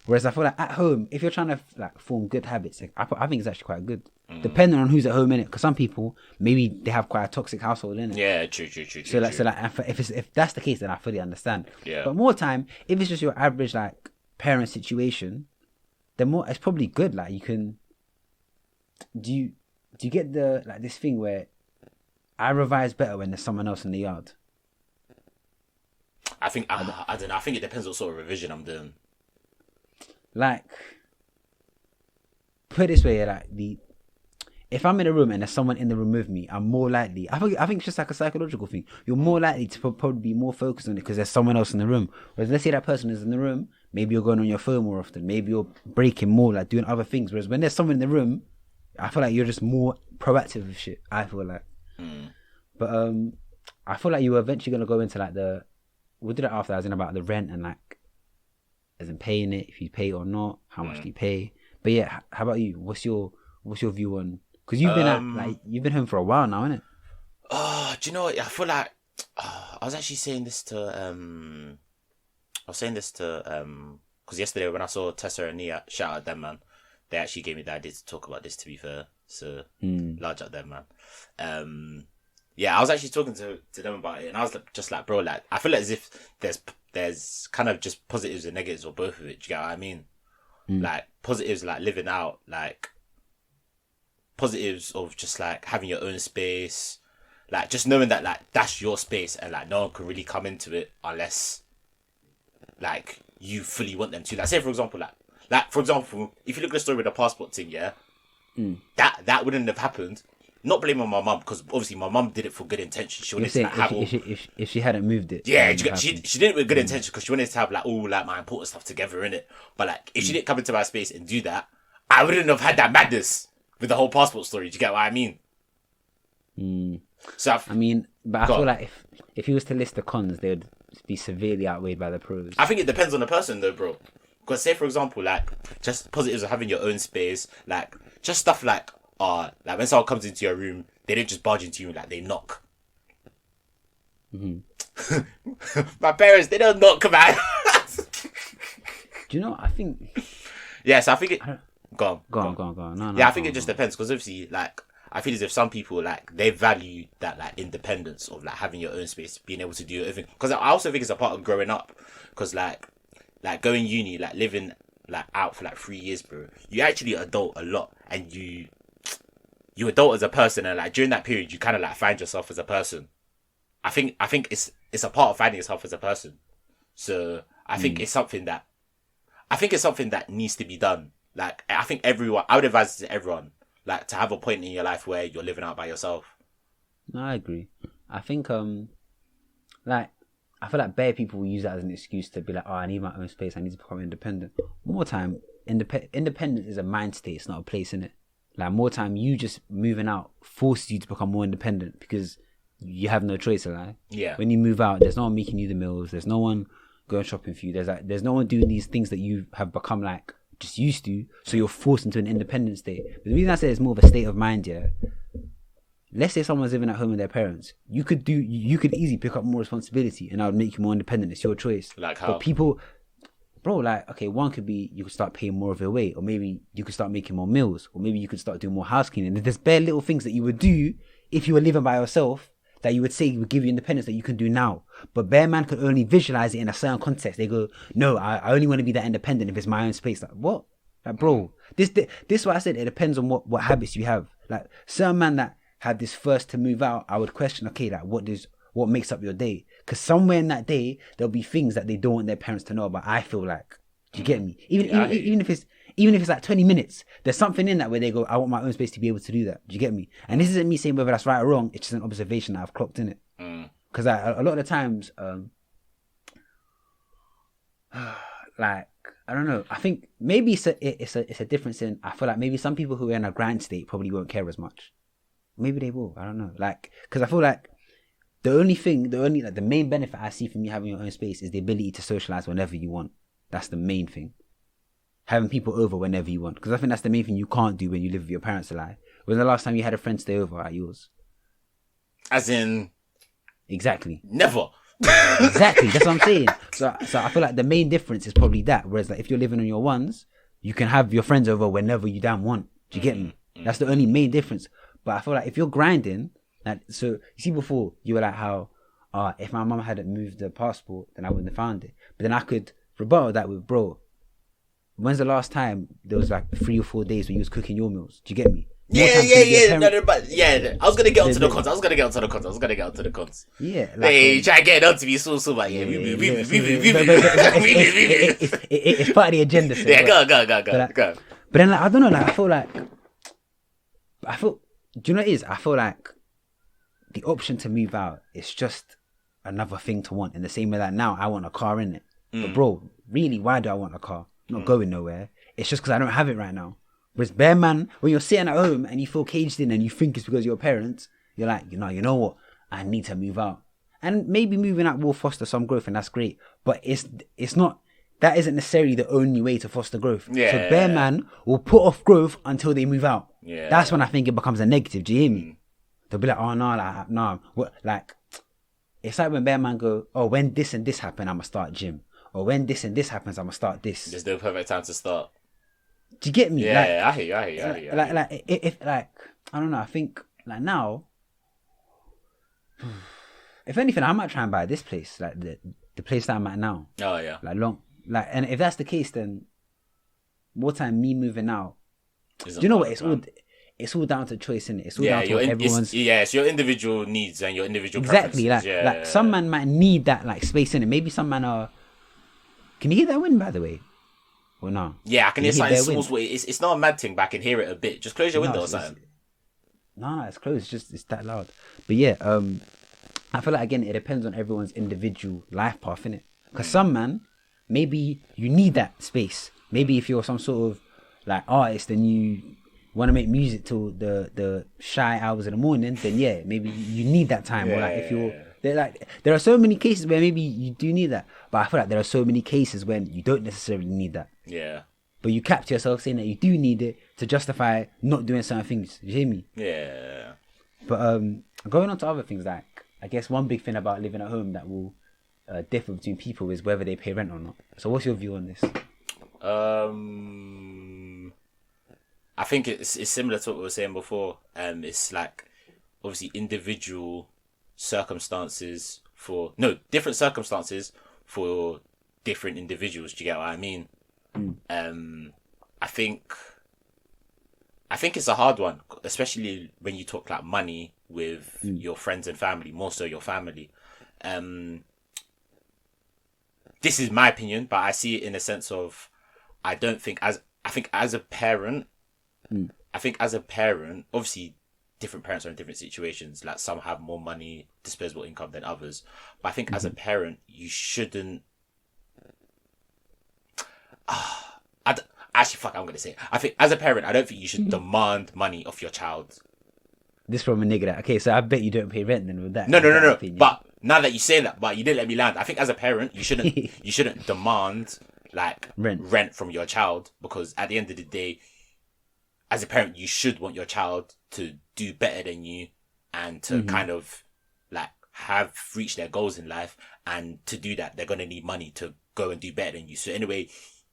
Whereas I feel like at home, if you're trying to like form good habits, like, I think it's actually quite good. Depending on who's at home, innit? Because some people, maybe they have quite a toxic household, innit? Yeah, true. So if that's the case, then I fully understand. Yeah. But more time, if it's just your average like parent situation, then more it's probably good. Like you can. Do you get the like this thing where I revise better when there's someone else in the yard? I think I don't know. I think it depends what sort of revision I'm doing. Like, put it this way, like if I'm in a room and there's someone in the room with me, I'm more likely. I think it's just like a psychological thing. You're more likely to probably be more focused on it because there's someone else in the room. Whereas let's say that person is in the room, maybe you're going on your phone more often. Maybe you're breaking more, like doing other things. Whereas when there's someone in the room, I feel like you're just more proactive with shit. I feel like. But I feel like you were eventually gonna go into like we'll do that after, as in about the rent and like. As in paying it, if you pay or not, how much do you pay? But yeah, how about you? What's your view on? Because you've been you've been home for a while now, innit? Oh, do you know what? I feel like I was actually saying this to was saying this to because yesterday when I saw Tessa and Nia, shout out them, man. They actually gave me the idea to talk about this. To be fair, so large up them, man. Yeah, I was actually talking to them about it, and I was just like, bro, like I feel like as if there's kind of just positives and negatives or both of it. Do you get what I mean? Like positives, like living out, like positives of just like having your own space, like just knowing that like that's your space and like no one can really come into it unless like you fully want them to. Like say for example, like for example, if you look at the story with the passport thing, yeah, that wouldn't have happened. Not blaming my mum because obviously my mum did it for good intention. She wanted to like, have if she hadn't moved it, yeah, she did it with good intention because she wanted to have like all like my important stuff together in it. But like if she didn't come into my space and do that, I wouldn't have had that madness with the whole passport story. Do you get what I mean? So I mean, but I feel like if he was to list the cons, they would be severely outweighed by the pros. I think it depends on the person though, bro. Because say for example, like just positives of having your own space, like just stuff like like when someone comes into your room, they don't just barge into you, like they knock. My parents, they don't knock, man. Do you know? I think. Yes, I think it. Go on. No, yeah, I think it just depends because obviously, like, I feel as if some people like they value that like independence of like having your own space, being able to do your own thing. Because I also think it's a part of growing up. Because like going uni, like living like out for like 3 years, bro. You actually adult a lot, and you adult as a person, and like during that period, you kind of like find yourself as a person. I think it's a part of finding yourself as a person. So I think it's something that needs to be done. Like I think I would advise it to everyone, like to have a point in your life where you're living out by yourself. No, I agree. I think like I feel like bare people will use that as an excuse to be like, oh, I need my own space, I need to become independent. More time, independence is a mind state, it's not a place, innit? Like more time, you just moving out forces you to become more independent because you have no choice, like. Yeah. When you move out, there's no one making you the meals. There's no one going shopping for you. There's no one doing these things that you have become like just used to. So you're forced into an independent state. But the reason I say it's more of a state of mind, yeah. Let's say someone's living at home with their parents. You could easily pick up more responsibility, and I would make you more independent. It's your choice. Like how? But people. Bro, like, okay, one could be you could start paying more of your weight, or maybe you could start making more meals, or maybe you could start doing more house cleaning. There's bare little things that you would do if you were living by yourself that you would say would give you independence that you can do now. But bare man could only visualize it in a certain context. They go, no, I only want to be that independent if it's my own space. Like, what? Like, bro, this is what I said. It depends on what habits you have. Like, certain man that had this first to move out, I would question, okay, like, what makes up your day? Because somewhere in that day, there'll be things that they don't want their parents to know about. I feel like, do you get me? Even if it's like 20 minutes, there's something in that where they go, I want my own space to be able to do that. Do you get me? And this isn't me saying whether that's right or wrong. It's just an observation that I've clocked in it. Because a lot of the times, like, I don't know. I think maybe it's a difference in. I feel like maybe some people who are in a grind state probably won't care as much. Maybe they will. I don't know. Like, because I feel like the main benefit I see from you having your own space is the ability to socialize whenever you want. That's the main thing. Having people over whenever you want. Because I think that's the main thing you can't do when you live with your parents alive. When the last time you had a friend stay over at yours? As in... Exactly. Never. Exactly. That's what I'm saying. So I feel like the main difference is probably that. Whereas like if you're living on your ones, you can have your friends over whenever you damn want. Do you get me? That's the only main difference. But I feel like if you're grinding... Like, so you see before you were like how if my mum hadn't moved the passport then I wouldn't have found it, but then I could rebuttal that with, bro, when's the last time there was like 3 or 4 days where you was cooking your meals? Do you get me? Yeah. But I was gonna get onto the cons. Yeah, like, hey, try to get onto me so but yeah, it's part of the agenda. So, yeah, go. But then like, I don't know, like I feel do you know what it is? I feel like the option to move out is just another thing to want. In the same way that now I want a car, in it. But bro, really, why do I want a car? I'm not going nowhere. It's just because I don't have it right now. Whereas bare man, when you're sitting at home and you feel caged in and you think it's because of your parents, you're like, you know what? I need to move out. And maybe moving out will foster some growth, and that's great. But it's not. That isn't necessarily the only way to foster growth. Yeah. So bare man will put off growth until they move out. Yeah. That's when I think it becomes a negative. Do you hear me? They'll be like, oh no, like no, what? Like it's like when bare man go, oh, when this and this happen, I'ma start gym. or when this and this happens, I'm gonna start this. There's no perfect time to start. Do you get me? Yeah, I hear you. Like if like I don't know. I think like now, if anything, I might try and buy this place, like the place that I'm at now. Oh yeah. And if that's the case, then more time me moving out. Isn't Do you know what? right? It's all down to choice, innit? It's all down to everyone's. It's your individual needs and your individual Exactly. preferences. Some man might need that like space in it. Maybe some man are. Can you hear that wind, by the way? Or no? Yeah, I can hear something small. It's not a mad thing, but I can hear it a bit. Just close your window or something. No, it's closed. It's that loud. But yeah, I feel like again it depends on everyone's individual life path, innit? Because some man, maybe you need that space. Maybe if you're some sort of like artist and you want to make music till the shy hours in the morning, then yeah, maybe you need that time. Or like if you're there are so many cases where maybe you do need that, but I feel like there are so many cases when you don't necessarily need that. Yeah. But you cap to yourself saying that you do need it to justify not doing certain things. You hear me? Yeah. But going on to other things, like I guess one big thing about living at home that will differ between people is whether they pay rent or not. So what's your view on this? I think it's similar to what we were saying before. It's like obviously individual circumstances different circumstances for different individuals. Do you get what I mean? I think it's a hard one, especially when you talk like money with your friends and family, more so your family. This is my opinion, but I see it in a sense of I think as a parent, obviously different parents are in different situations. Like some have more money, disposable income than others. But I think as a parent, you shouldn't. I'm gonna say it. I think as a parent, I don't think you should demand money off your child. This from a nigga that okay, so I bet you don't pay rent then with that. No. But now that you say that, but you didn't let me land. I think as a parent, you shouldn't demand like rent from your child, because at the end of the day, as a parent, you should want your child to do better than you and to kind of like have reached their goals in life. And to do that, they're going to need money to go and do better than you. So anyway,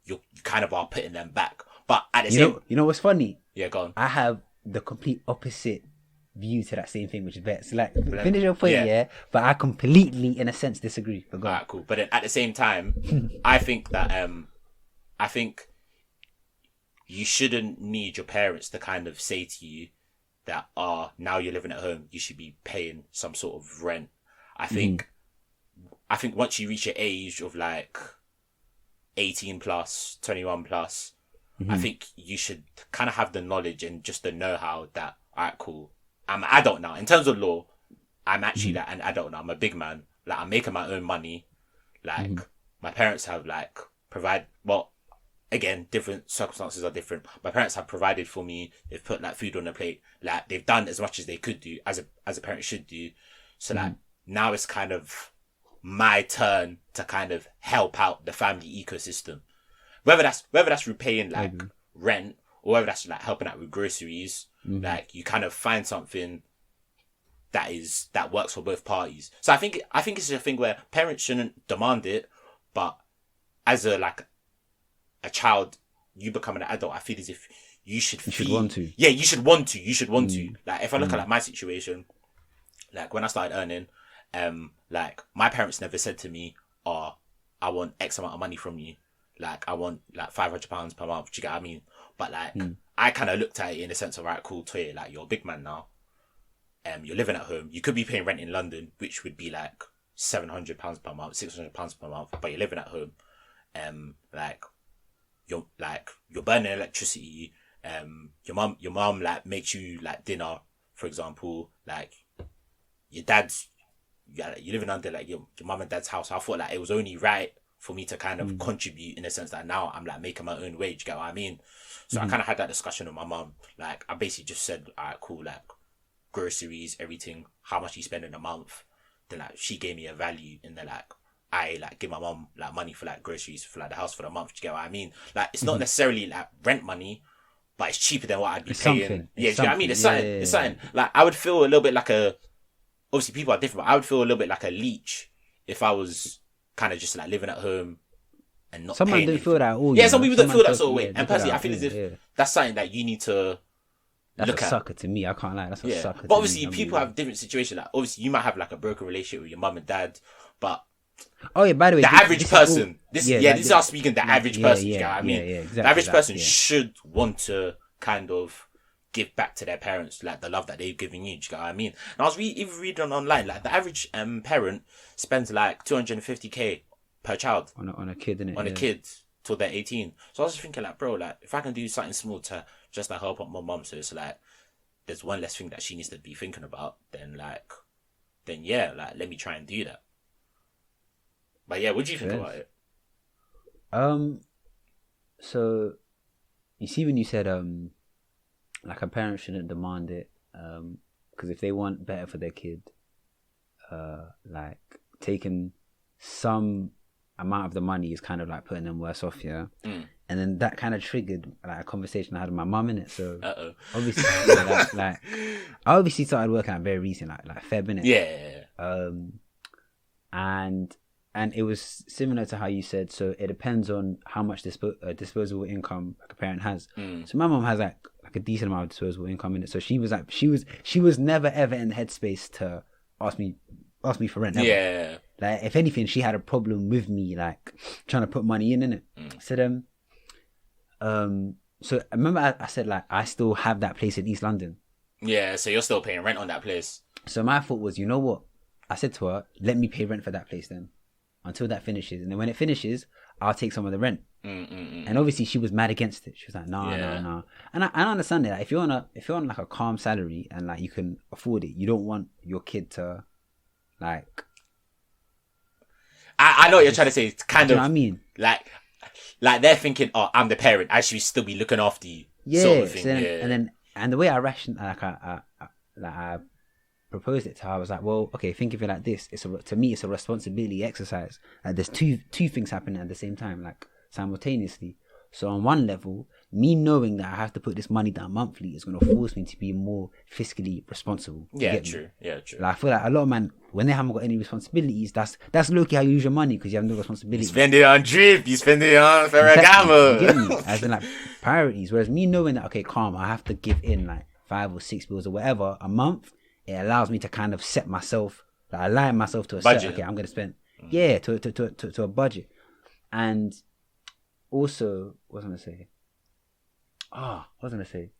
you kind of are putting them back. But at the same... You know what's funny? Yeah, go on. I have the complete opposite view to that same thing, which is better. So like, finish your point, yeah. But I completely, in a sense, disagree. But go on. Alright, cool. But then at the same time, I think that... I think you shouldn't need your parents to kind of say to you that, now you're living at home, you should be paying some sort of rent. I think once you reach an age of like 18 plus, 21 plus, I think you should kind of have the knowledge and just the know-how that, alright, cool, I'm an adult now. In terms of law, I'm actually like an adult now. I'm a big man. Like, I'm making my own money. Like, my parents have like again, different circumstances are different. My parents have provided for me. They've put like food on the plate. Like they've done as much as they could do, as a parent should do. So like now it's kind of my turn to kind of help out the family ecosystem. Whether that's repaying like rent, or whether that's like helping out with groceries. Like you kind of find something that works for both parties. So I think it's a thing where parents shouldn't demand it, but as a child, you become an adult, I feel as if you should want to. Yeah, you should want to. Like, if I look at like my situation, like when I started earning, like my parents never said to me, I want X amount of money from you. Like, I want like £500 per month. Do you get what I mean? But like, I kind of looked at it in the sense of, right, cool, Toye, like you're a big man now. You're living at home. You could be paying rent in London, which would be like £700 per month, £600 per month, but you're living at home. You're burning electricity. Your mum like makes you like dinner, for example. Like you're living under like your mum and dad's house. I thought like it was only right for me to kind of contribute in the sense that now I'm like making my own wage. Get what I mean? So I kind of had that discussion with my mum. Like I basically just said, alright, cool, like groceries, everything, how much you spend in a month. Then like she gave me a value, and then like I like give my mum like money for like groceries for like the house for the month. Do you get what I mean? Like it's not necessarily like rent money, but it's cheaper than what I'd be paying. Something. Yeah, do you know what I mean? It's something. Yeah. It's something. Like I would feel a little bit like obviously people are different, but I would feel a little bit like a leech if I was kind of just like living at home and not Some man paying don't anything. feel that at all. Yeah, you some know? people don't man feel that sort of way. yeah, And they feel personally, that I feel at as all, if yeah. that's something that you need to That's look a at. sucker to me. I can't lie. That's a sucker. But to obviously, me. people have different situations. Like, obviously, you might have like a broken relationship with your mum and dad, but Oh yeah. By the way, the average person, this is us speaking. The average person, you know what I mean? exactly. The average person should want to kind of give back to their parents, like the love that they've given you. Do you know what I mean? And I was even reading online, like the average parent spends like 250k per child on a kid, innit? on a kid till they're 18. So I was just thinking, like, bro, like if I can do something small to just like help out my mum, so it's like there's one less thing that she needs to be thinking about, then yeah, like let me try and do that. But yeah, what do you think about it? So you see when you said like a parent shouldn't demand it, because if they want better for their kid, like taking some amount of the money is kind of like putting them worse off, yeah. And then that kind of triggered like a conversation I had with my mum in it. So obviously, like I obviously started working out very recent, like Feb, innit? Yeah. And it was similar to how you said. So it depends on how much disposable income like a parent has. So my mum has like a decent amount of disposable income in it. So she was never ever in the headspace to ask me for rent. Ever. Yeah. Like if anything, she had a problem with me like trying to put money in it. So so I remember I said like I still have that place in East London. Yeah, so you're still paying rent on that place. So my thought was, you know what? I said to her, let me pay rent for that place then, until that finishes, and then when it finishes, I'll take some of the rent. And obviously she was mad against it. She was like, no. And I understand that. Like, if you're on like a calm salary and like you can afford it, you don't want your kid to like. I know what you're trying to say. It's kind you of. know what I mean? Like they're thinking, oh, I'm the parent. I should still be looking after you. Yeah. Sort of thing. So and the way I rationed, I proposed it to her, I was like, well, okay, think of it like this. To me, it's a responsibility exercise. Like there's two things happening at the same time, like simultaneously. So on one level, me knowing that I have to put this money down monthly is going to force me to be more fiscally responsible. Yeah, true. Yeah, true. Like I feel like a lot of men, when they haven't got any responsibilities, that's low-key how you use your money, because you have no responsibility. You spend it on drip, you spend it on Ferragamo. Exactly. You get me? As in like priorities. Whereas me knowing that, okay, calm, I have to give in like 5 or 6 bills or whatever a month, it allows me to kind of set myself, like align myself to a budget. Okay, I'm going to spend, to a budget. And also, what was I going to say?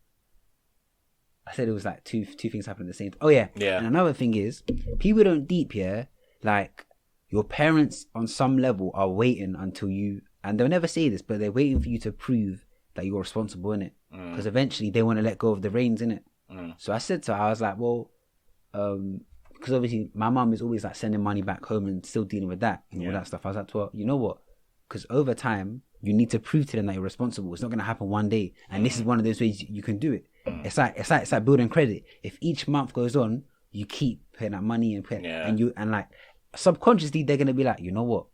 I said it was like two things happening at the same time. Oh yeah. And another thing is, people don't deep, like your parents on some level are waiting until you, and they'll never say this, but they're waiting for you to prove that you're responsible in it. Because eventually they want to let go of the reins in it. So I said to her, I was like, well, because obviously my mum is always like sending money back home and still dealing with that and all that stuff. I was like to her, you know what? Because over time, you need to prove to them that you're responsible. It's not going to happen one day. And this is one of those ways you can do it. It's like building credit. If each month goes on, you keep putting that money and like subconsciously they're going to be like, you know what?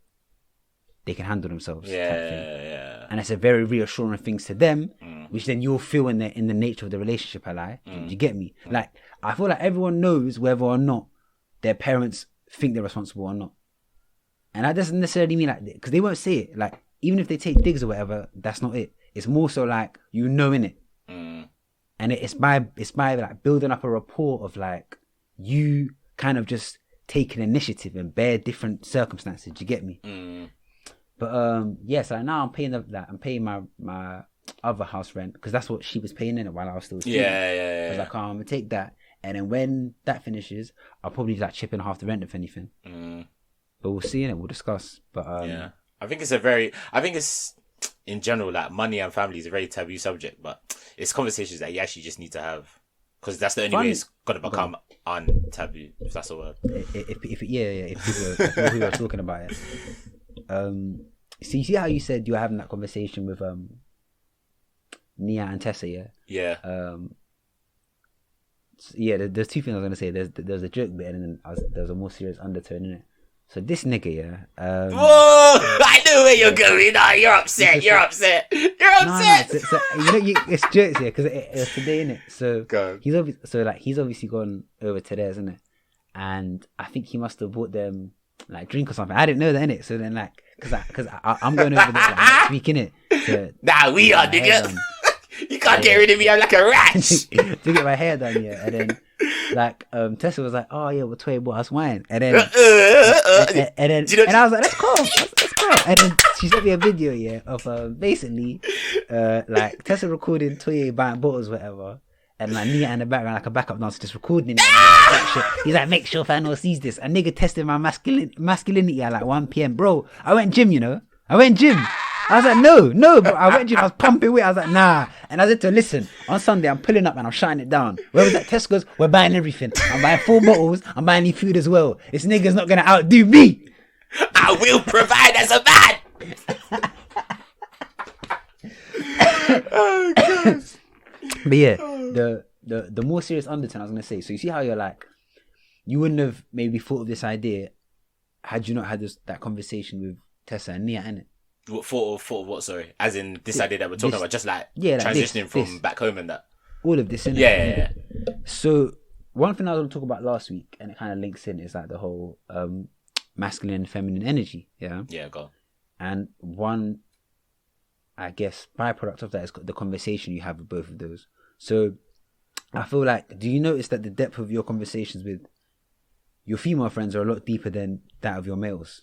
They can handle themselves. And it's a very reassuring things to them, which then you'll feel in the nature of the relationship. You get me? Like I feel like everyone knows whether or not their parents think they're responsible or not. And that doesn't necessarily mean like, because they won't say it. Like even if they take digs or whatever, that's not it. It's more so like, you know, in it. And it's by like building up a rapport of like you kind of just taking initiative and bear different circumstances. Do you get me? But so now I'm paying I'm paying my other house rent, because that's what she was paying in it while I was still student. I was like, oh, I'm gonna take that, and then when that finishes, I'll probably like chip in half the rent if anything. But we'll see, and we'll discuss. But I think it's in general, like money and family is a very taboo subject, but it's conversations that you actually just need to have, because that's the only way it's gonna become untaboo, if that's a word. If people are talking about it. So you see how you said you were having that conversation with Nia and Tessa, there's two things I was gonna say. There's a joke bit, and then there's a more serious undertone in it. So this nigga, whoa! I know where you're going. Nah, you're upset. You're upset. So, it's jokes here, because it's today, innit? So he's obviously gone over to theirs, isn't it? And I think he must have bought them like drink or something. I didn't know that, innit? So then like because I'm going over there like, next week, innit? Nah, we are, nigga. You can't get rid of me. I'm like a rat. To get my hair done, yeah. And then like Tessa was like, oh yeah, well Toye bought us wine. And then and I was like, let's go. Let's go. And then she sent me a video, yeah, of basically like Tessa recording Toye buying bottles, whatever. And like Nia in the background, like a backup dancer, just recording it. He's like, make sure Fanuel sees this. A nigga tested my masculinity at like 1 p.m. Bro, I went gym, you know. I was like, no, bro. I went gym. I was pumping weight. I was like, nah. And I said to her, listen, on Sunday, I'm pulling up and I'm shutting it down. Where was that? Tesco's? We're buying everything. I'm buying 4 bottles. I'm buying any food as well. This nigga's not going to outdo me. I will provide as a man. Oh, God. But yeah, the more serious undertone I was going to say. So you see how you're like, you wouldn't have maybe thought of this idea had you not had that conversation with Tessa and Nia, innit? For what, sorry? As in this idea that we're talking about, just like transitioning from back home and that. All of this, innit? Yeah. So one thing I was going to talk about last week, and it kind of links in, is like the whole masculine and feminine energy, yeah? Yeah, go on. And one, I guess, byproduct of that is the conversation you have with both of those. So I feel like, do you notice that the depth of your conversations with your female friends are a lot deeper than that of your males?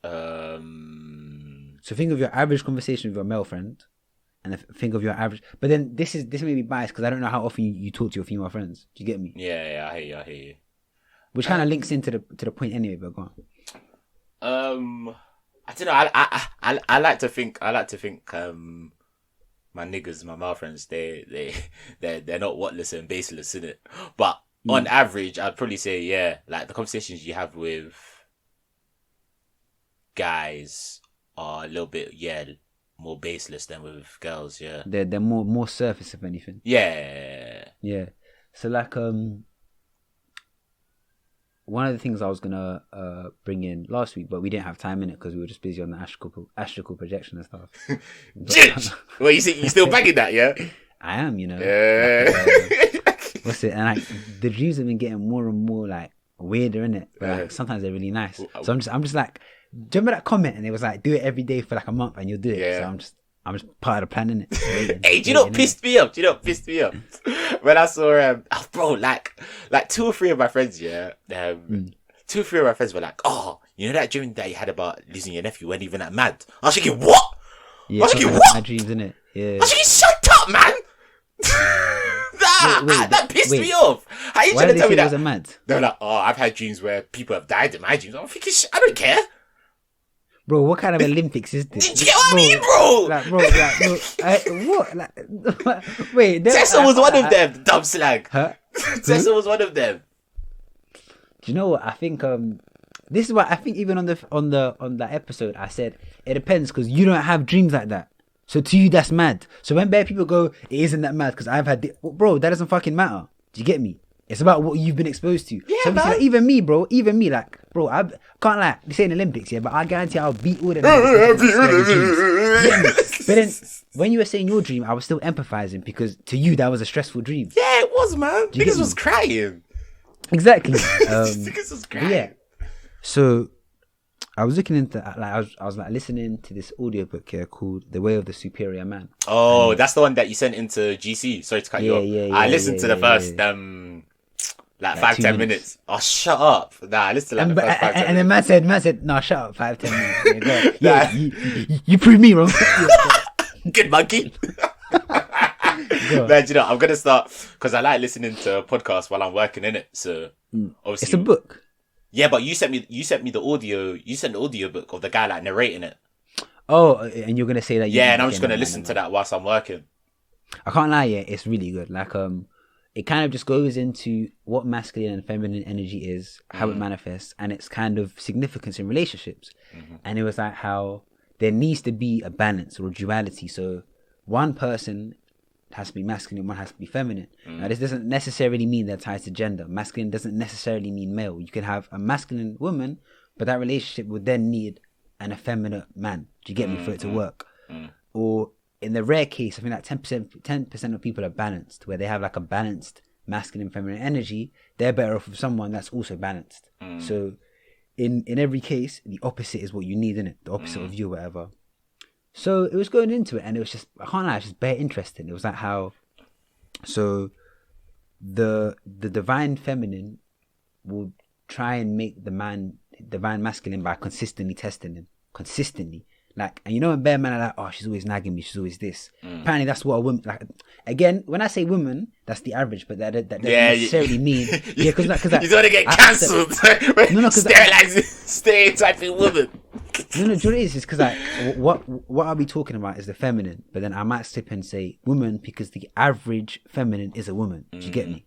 So think of your average conversation with your male friend, and think of your average. But then this may be biased because I don't know how often you talk to your female friends. Do you get me? Yeah, I hear you. Which kind of links into the point anyway. But go on. I don't know. I like to think. My niggas, my male friends, they're not whatless and baseless, innit? But on average, I'd probably say like the conversations you have with guys are a little bit more baseless than with girls. Yeah, they're more surface, if anything. Yeah. So like one of the things I was gonna bring in last week, but we didn't have time in it because we were just busy on the astral projection and stuff. Well, you still bagging that, yeah? I am, you know. Yeah. What's it? And like the dreams have been getting more and more like weirder, innit? But like sometimes they're really nice. So I'm just like, do you remember that comment? And it was like, do it every day for like a month, and you'll do it. Yeah. So I'm just part of the plan, innit? Hey, do you know what pissed me off? When I saw bro, like 2 or 3 of my friends, 2 or 3 of my friends were like, oh, you know that dream that you had about losing your nephew weren't even that mad. I was thinking, what? Yeah, I was thinking, what? My dreams, innit? Yeah. I was thinking, shut up, man. That pissed me off. How you trying to tell me that? Was mad? They're like, oh, I've had dreams where people have died in my dreams. I'm thinking, I don't care. Bro, what kind of Olympics is this? Do you get what I mean, bro? What? Wait, Tessa was one of them. Dumb slag. Huh? Tessa was one of them. Do you know what? I think this is what I think. Even on that episode, I said it depends because you don't have dreams like that. So to you, that's mad. So when bad people go, it isn't that mad because I've had. Bro, that doesn't fucking matter. Do you get me? It's about what you've been exposed to. Yeah, so man. Like, even me, like, bro, I can't lie. This ain't Olympics, yeah, but I guarantee I'll beat all them. But then, when you were saying your dream, I was still empathizing because to you, that was a stressful dream. Yeah, it was, man. Niggas was crying. Exactly. Niggas was crying. Yeah. So, I was looking into, like, I was like listening to this audiobook here called The Way of the Superior Man. Oh, that's the one that you sent into GC. Sorry to cut you off. Yeah, I listened to the first, like 5-10 minutes. Oh, shut up. Nah, I listened to like the first 5-10 minutes. And then man said, no, shut up, 5-10 minutes. Yeah, you proved me wrong. Good monkey. Man, you know, I'm going to start, because I like listening to podcasts while I'm working in it. So, obviously. It's a book. Yeah, but you sent me the audio, you sent the audio book of the guy like narrating it. Oh, and you're going to say that? Yeah, and I'm just going to listen to that whilst I'm working. I can't lie, yeah, it's really good. Like, it kind of just goes into what masculine and feminine energy is, how it manifests, and its kind of significance in relationships. Mm-hmm. And it was like how there needs to be a balance or a duality. So one person has to be masculine, one has to be feminine. Now, this doesn't necessarily mean they're tied to gender. Masculine doesn't necessarily mean male. You can have a masculine woman, but that relationship would then need an effeminate man. Do you get me? For it to work. Or in the rare case, I think like 10% of people are balanced, where they have like a balanced masculine and feminine energy. They're better off with someone that's also balanced. So in every case, the opposite is what you need, innit? The opposite of you, whatever. So it was going into it, and it was just, I can't lie, it's just bare interesting. It was like how, so the divine feminine will try and make the divine masculine by consistently testing him. Consistently. Like, and you know when bare men are like, oh, she's always nagging me, she's always this. Apparently that's what a woman, like, again, when I say woman, that's the average, but that doesn't necessarily mean, because like, you don't want to get cancelled. No, stereotyping woman. No, do you know what it is? It's because like, what I'll be talking about is the feminine, but then I might slip and say woman because the average feminine is a woman. Do you get me?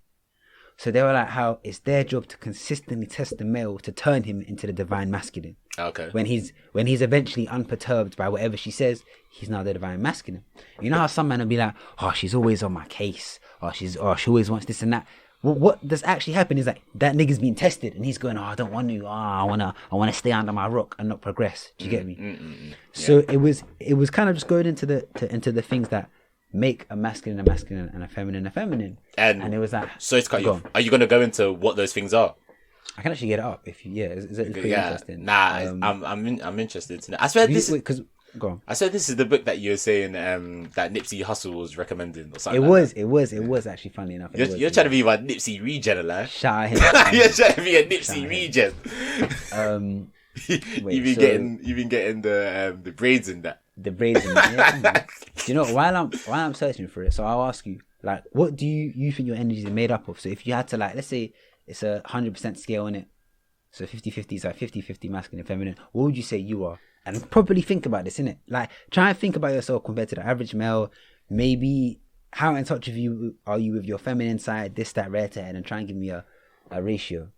So they were like, how it's their job to consistently test the male to turn him into the divine masculine. Okay. When he's eventually unperturbed by whatever she says, he's now the divine masculine. You know how some men will be like, oh, she's always on my case, or she always wants this and that. Well, what does actually happen is like that nigga's being tested, and he's going, oh, I don't want to. Oh, I wanna stay under my rock and not progress. Do you get me? So it was kind of just going into the things that make a masculine and a feminine. And it was like, so it's cut you off. Are you going to go into what those things are? I can actually get it up if you, it's pretty interesting. I'm interested to know. I swear go on. I swear this is the book that you were saying that Nipsey Hussle was recommending or something. It was actually, funny enough. You're trying to be my Nipsey regen, like. Shout out him. You're trying to be a Nipsey regen. You've been getting the braids in that. The braids in that. Do you know, while I'm searching for it, so I'll ask you, like, what do you think your energy is made up of? So if you had to, like, let's say it's 100% scale in it, so 50-50 is like 50-50 masculine and feminine, what would you say you are? And properly think about this, innit? Like, try and think about yourself compared to the average male. Maybe how in touch of you are you with your feminine side, this, that, rare, and try and give me a ratio.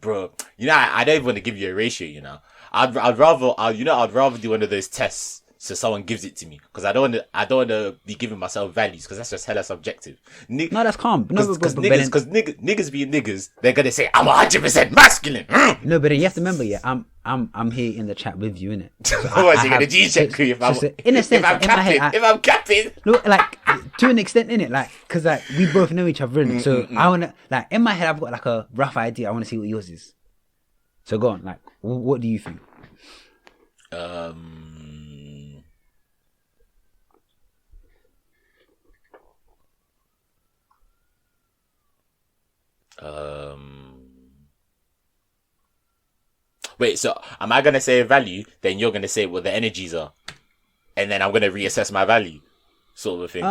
Bro, I don't even want to give you a ratio, you know. I'd rather do one of those tests so someone gives it to me, because I don't want to be giving myself values, because that's just hella subjective. No, that's calm. Because niggas being niggas, they're gonna say I'm 100% masculine. No, but then you have to remember, I'm here in the chat with you, innit? So what, you're gonna G-check me if I'm capping? Look, like, to an extent, innit? Like, because like we both know each other, innit? So I wanna, like, in my head, I've got like a rough idea. I want to see what yours is. So go on, like, what do you think? Wait, so am I gonna say a value? Then you're gonna say what the energies are, and then I'm gonna reassess my value, sort of a thing.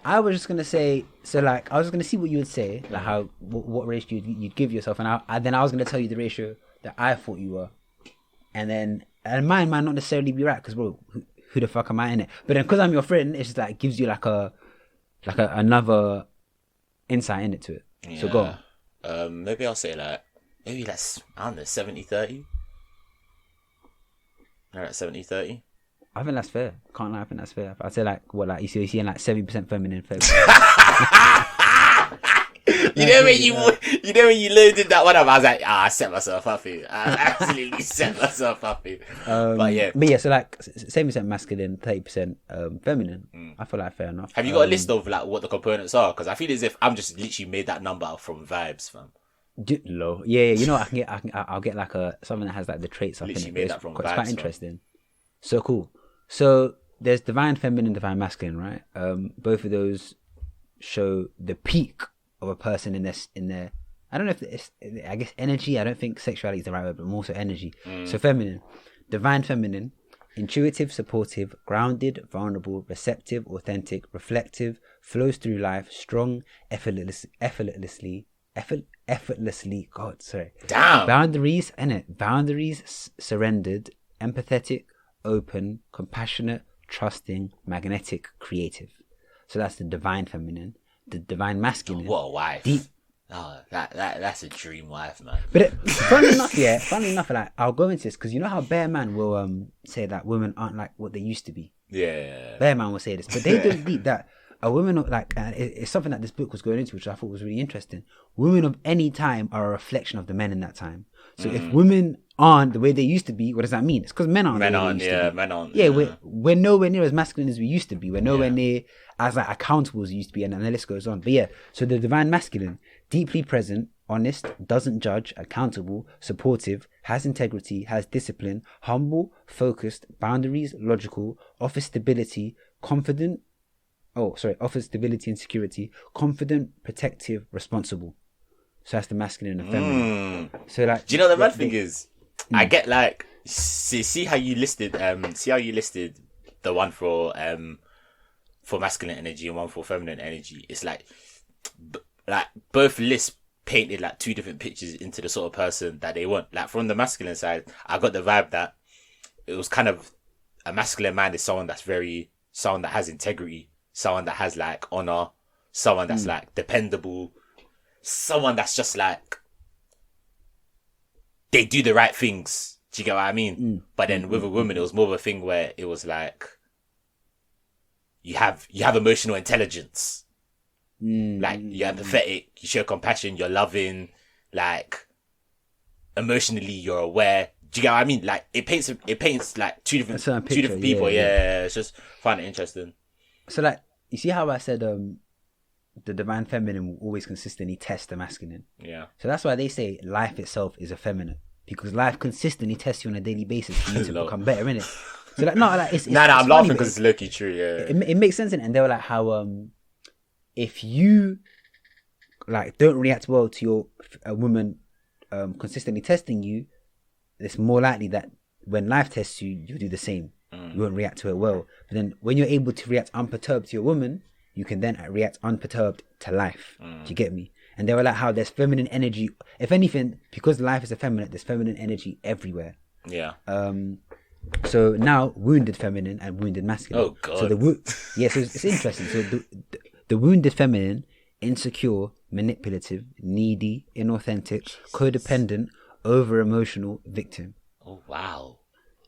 I was just gonna say, so like, I was gonna see what you would say, like how what ratio you'd give yourself, and then I was gonna tell you the ratio that I thought you were, and mine might not necessarily be right, because bro, who the fuck am I in it? But then because I'm your friend, it's just like gives you like another insight in it to it. Yeah. So go on. Maybe I'll say maybe that's, I don't know, 70-30. Alright, 70-30. I think that's fair. Can't lie, I think that's fair. I'd say like you see like 70% feminine. You know when you loaded that one up, I was like, I set myself up here. I absolutely set myself up here. But yeah, so like 70% masculine, 30% feminine. I feel like fair enough. Have you got a list of like what the components are? Because I feel as if I'm just literally made that number up from vibes, fam. Low, yeah. You know, I'll get like something that has like the traits up in it. It's quite interesting. So cool. So there's divine feminine, divine masculine, right? Both of those show the peak of a person in their I don't know if it's, I guess, energy. I don't think sexuality is the right word, but more so energy. So feminine, divine feminine, intuitive, supportive, grounded, vulnerable, receptive, authentic, reflective, flows through life, strong, effortlessly. God, sorry. Damn. Boundaries surrendered, empathetic, open, compassionate, trusting, magnetic, creative. So that's the divine feminine. The divine masculine. What a wife. Deep. Oh, that's a dream wife, man. But funny enough, like, I'll go into this because you know how Bear Man will say that women aren't like what they used to be. Yeah. Bear Man will say this, but they don't deep that a woman of, like, it's something that this book was going into, which I thought was really interesting. Women of any time are a reflection of the men in that time. So if women aren't the way they used to be, what does that mean? It's because men aren't. Men the way aren't, they used to be. men aren't. Yeah, we're nowhere near as masculine as we used to be. We're nowhere near as like accountable as we used to be, and the list goes on. But yeah, so the divine masculine, deeply present, honest, doesn't judge, accountable, supportive, has integrity, has discipline, humble, focused, boundaries, logical, offers stability, confident. Offers stability and security, confident, protective, responsible. So that's the masculine and feminine. So like, do you know the mad thing is? I get like see how you listed the one for masculine energy and one for feminine energy. It's like both lists painted like two different pictures into the sort of person that they want. Like from the masculine side, I got the vibe that it was kind of a masculine man is someone that has integrity, someone that has like honor, someone that's like dependable, someone that's just like they do the right things. Do you get what I mean? But then with a woman, it was more of a thing where it was like you have emotional intelligence. Like you're empathetic, you show compassion, you're loving, like emotionally you're aware. Do you get what I mean? Like it paints like two different people. Yeah, it's just find it interesting. So like you see how I said the divine feminine will always consistently test the masculine. Yeah. So that's why they say life itself is effeminate, because life consistently tests you on a daily basis for you to become better, innit? So like it's I'm laughing because it's low-key true. Yeah. It makes sense, and they were like how if you like don't react well to a woman consistently testing you, it's more likely that when life tests you, you'll do the same. You won't react to it well. But then when you're able to react unperturbed to your woman, you can then react unperturbed to life. Do you get me? And they were like how there's feminine energy. If anything, because life is effeminate, there's feminine energy everywhere. Yeah. So now wounded feminine and wounded masculine. Oh god. So so it's interesting. So the wounded feminine, insecure, manipulative, needy, inauthentic, codependent, over emotional victim. Oh wow.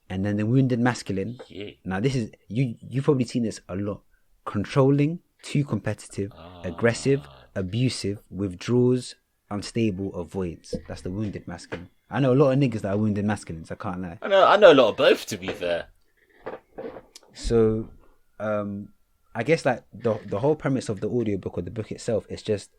And then the wounded masculine. Yeah. Now this is you've probably seen this a lot. Controlling, too competitive, aggressive, abusive, withdraws, unstable, avoids. That's the wounded masculine. I know a lot of niggas that are wounded masculines, I can't lie. I know a lot of both, to be fair. So I guess like the whole premise of the audiobook or the book itself is just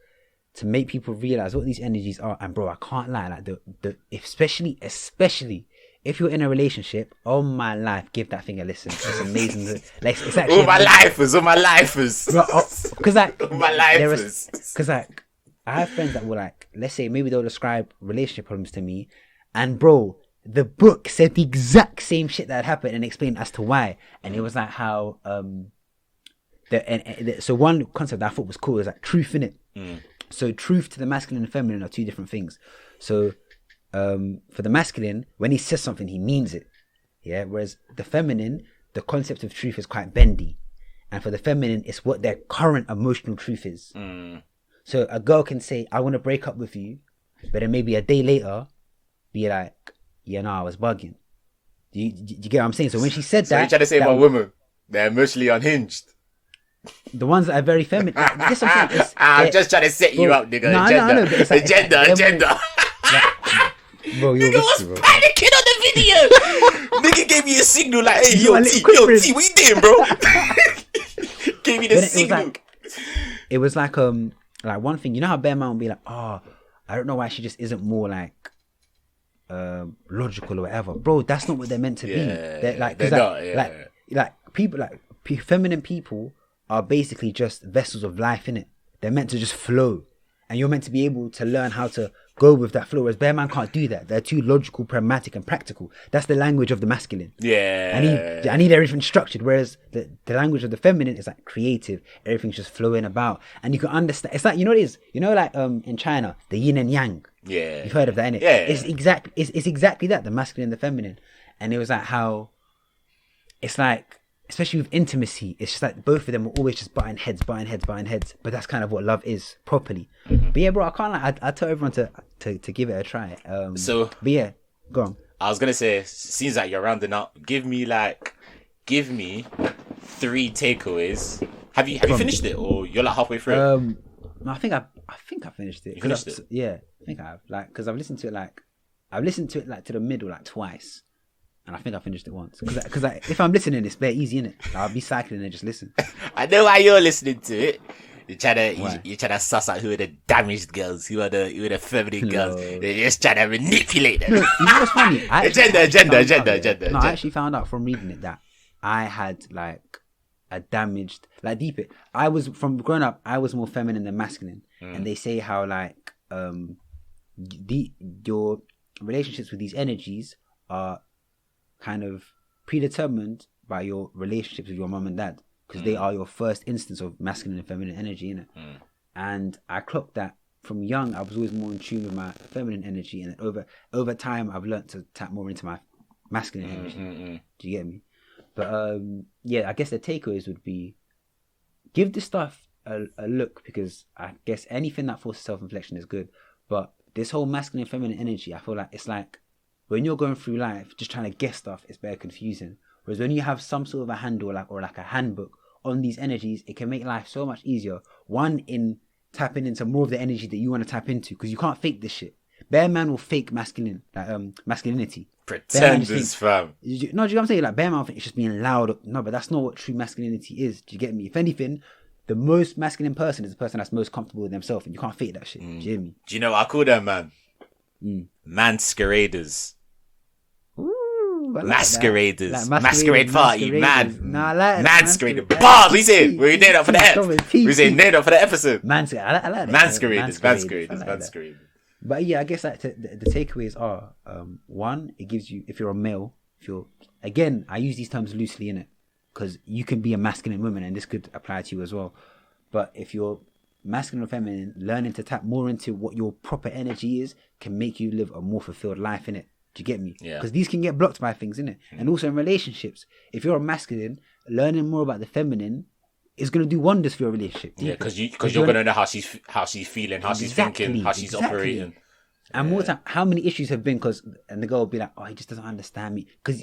to make people realize what these energies are. And bro, I can't lie, like the especially if you're in a relationship, all my life, give that thing a listen. It's amazing. Like, it's actually all my lifers. Because like, all my lifers. Because like, I have friends that will like, let's say maybe they'll describe relationship problems to me, and bro, the book said the exact same shit that happened and explained as to why. And it was like how so one concept that I thought was cool is like truth in it. So truth to the masculine and feminine are two different things. So for the masculine, when he says something, he means it. Yeah. Whereas the feminine, the concept of truth is quite bendy. And for the feminine, it's what their current emotional truth is. So a girl can say, I want to break up with you, but then maybe a day later, be like, yeah, no, I was bugging. Do you get what I'm saying? So when she said that... So you're trying to say about women, they're emotionally unhinged. The ones that are very feminine. This I'm just trying to set you up, nigga. No, Agenda. Bro, you're nigga was panicking on the video. Nigga gave me a signal like, hey, yo, T, what you doing, bro? Gave me the signal. It was like one thing, you know how Bear Man would be like, oh, I don't know why she just isn't more like logical or whatever, bro. That's not what they're meant to be. They're like, like people, like feminine people are basically just vessels of life, innit? They're meant to just flow, and you're meant to be able to learn how to go with that flow. Whereas Bear Man can't do that. They're too logical, pragmatic, and practical. That's the language of the masculine. Yeah, I need everything structured. Whereas the language of the feminine is like creative. Everything's just flowing about, and you can understand. It's like, you know what it is. You know, like in China, the yin and yang. Yeah, you've heard of that, innit? Yeah, it's exactly that. The masculine and the feminine, and it was like how it's like. Especially with intimacy, it's just like both of them are always just butting heads. But that's kind of what love is properly. But yeah, bro, I can't like. I tell everyone to give it a try. But yeah, go on. I was gonna say, seems like you're rounding up. Give me 3 takeaways. Have you finished it, or you're like halfway through? No, I think I finished it. You finished it? Yeah, I think I have. Like, because I've listened to it like I've listened to it like to the middle like twice, and I think I finished it once. Because if I'm listening, it's very easy, innit? I'll be cycling and just listen. I know why you're listening to it. You're trying to suss out who are the damaged girls, who are the feminine girls. You're just trying to manipulate them. No, you know what's funny? Agenda. No, I actually found out from reading it that I had like a damaged, like deep it. I was from growing up. I was more feminine than masculine, and they say how like your relationships with these energies are kind of predetermined by your relationships with your mum and dad. Because they are your first instance of masculine and feminine energy, innit? And I clocked that from young, I was always more in tune with my feminine energy, and over time, I've learned to tap more into my masculine energy. Do you get me? But yeah, I guess the takeaways would be give this stuff a look, because I guess anything that forces self-reflection is good. But this whole masculine and feminine energy, I feel like it's like when you're going through life, just trying to guess stuff, it's very confusing. Whereas when you have some sort of a handle or like a handbook on these energies, it can make life so much easier. One, in tapping into more of the energy that you want to tap into, because you can't fake this shit. Bear man will fake masculinity. Pretenders, fam. No, do you know what I'm saying? Like bear man will think it's just being loud. No, but that's not what true masculinity is. Do you get me? If anything, the most masculine person is the person that's most comfortable with themselves, and you can't fake that shit. Do you hear me? Do you know what I call them, man? Mansqueraders. Masqueraders. Like masquerade party, man. Nah, I like Masquerade. Bars, we say. We named up for the episode. We say named up for the episode. I like that. Masqueraders. But yeah, I guess like the takeaways are, one, it gives you, if you're a male, again, I use these terms loosely in it, because you can be a masculine woman, and this could apply to you as well. But if you're masculine or feminine, learning to tap more into what your proper energy is can make you live a more fulfilled life, innit? Do you get me? Yeah. Because these can get blocked by things, innit? And also in relationships, if you're a masculine, learning more about the feminine is going to do wonders for your relationship. Yeah, because you're going to know how she's feeling, how she's thinking, how she's operating. And more time, how many issues have been and the girl will be like, oh, he just doesn't understand me, because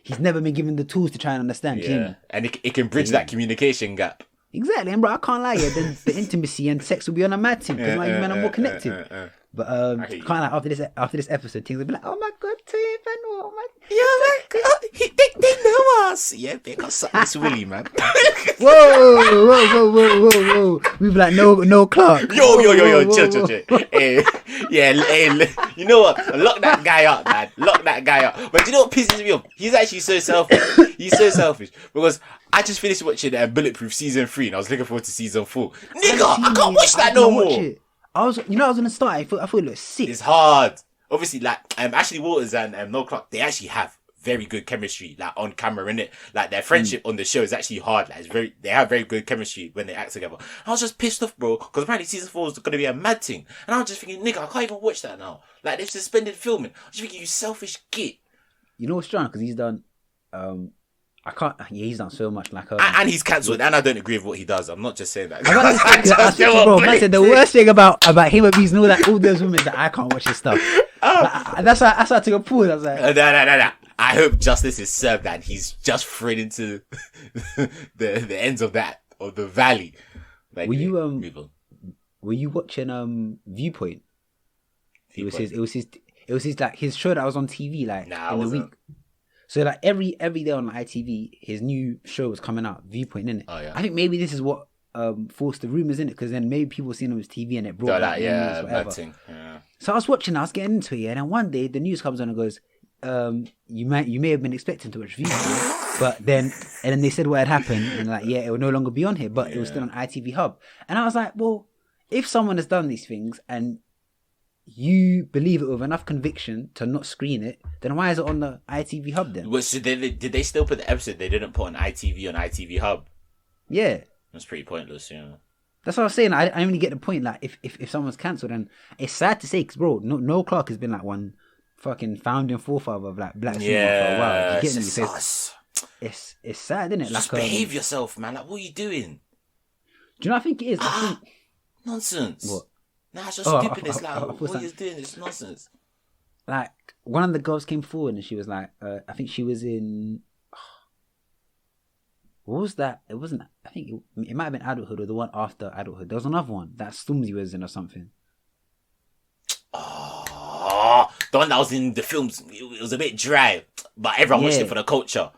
he's never been given the tools to try and understand. Yeah, and it can bridge that communication gap. Exactly, and bro, I can't lie. Then the intimacy and sex will be on a mad thing, because now you men are more connected. But can't like after this episode, things will be like, oh my god, Toye and Fanuel, oh my, they know us. Yeah, they got something Willy, man. whoa. We've like no Clark. Yo, chill. Hey, you know what? Lock that guy up, man. But you know what pisses me off? He's actually so selfish. He's so selfish, because I just finished watching Bulletproof season 3, and I was looking forward to season 4. Nigga, I can't watch that no more. I was gonna start. I thought it looked sick. It's hard. Obviously, like Ashley Waters and No Clark, they actually have very good chemistry, like on camera, innit? Like their friendship on the show is actually hard. Like they have very good chemistry when they act together. I was just pissed off, bro, because apparently season 4 is gonna be a mad thing, and I was just thinking, nigga, I can't even watch that now. Like they've suspended filming. I was just thinking, you selfish git. You know what's strong? Because he's done. He's done so much. Like, and he's cancelled, and I don't agree with what he does. I'm not just saying that. I said the worst thing about him abusing all those women is that I can't watch his stuff. That's why I took a pause. I was like, no. I hope justice is served, and he's just thrown into the ends of the valley. Like, were you watching Viewpoint? It was his like his show that was on TV like in the week. So like every day on ITV, his new show was coming out, Viewpoint, innit? Oh yeah. I think maybe this is what forced the rumours, innit? Because then maybe people seen him on TV and it brought back memories, whatever. Yeah. So I was watching, I was getting into it, and then one day the news comes on and goes, you may have been expecting to watch Viewpoint, but then they said what had happened, and like, yeah, it will no longer be on here, but it was still on ITV Hub. And I was like, well, if someone has done these things and you believe it with enough conviction to not screen it, then why is it on the ITV Hub then? Well, so did they still put the episode they didn't put on ITV Hub? Yeah. That's pretty pointless, yeah. That's what I was saying. I only get the point. Like, if someone's cancelled, and it's sad to say, because bro, no Clark has been like one fucking founding forefather of like black cinema for a while. You get me? So it's sad, isn't it? Just like, behave yourself, man. Like, what are you doing? Do you know what I think it is? Nonsense. What? Nah, it's just stupidness. What are you doing? It's nonsense. Like, one of the girls came forward and she was like, I think she was in. What was that? It wasn't. I think it might have been Adulthood or the one after Adulthood. There was another one that Stormzy was in or something. Oh, the one that was in the films, it was a bit dry, but everyone watched it for the culture.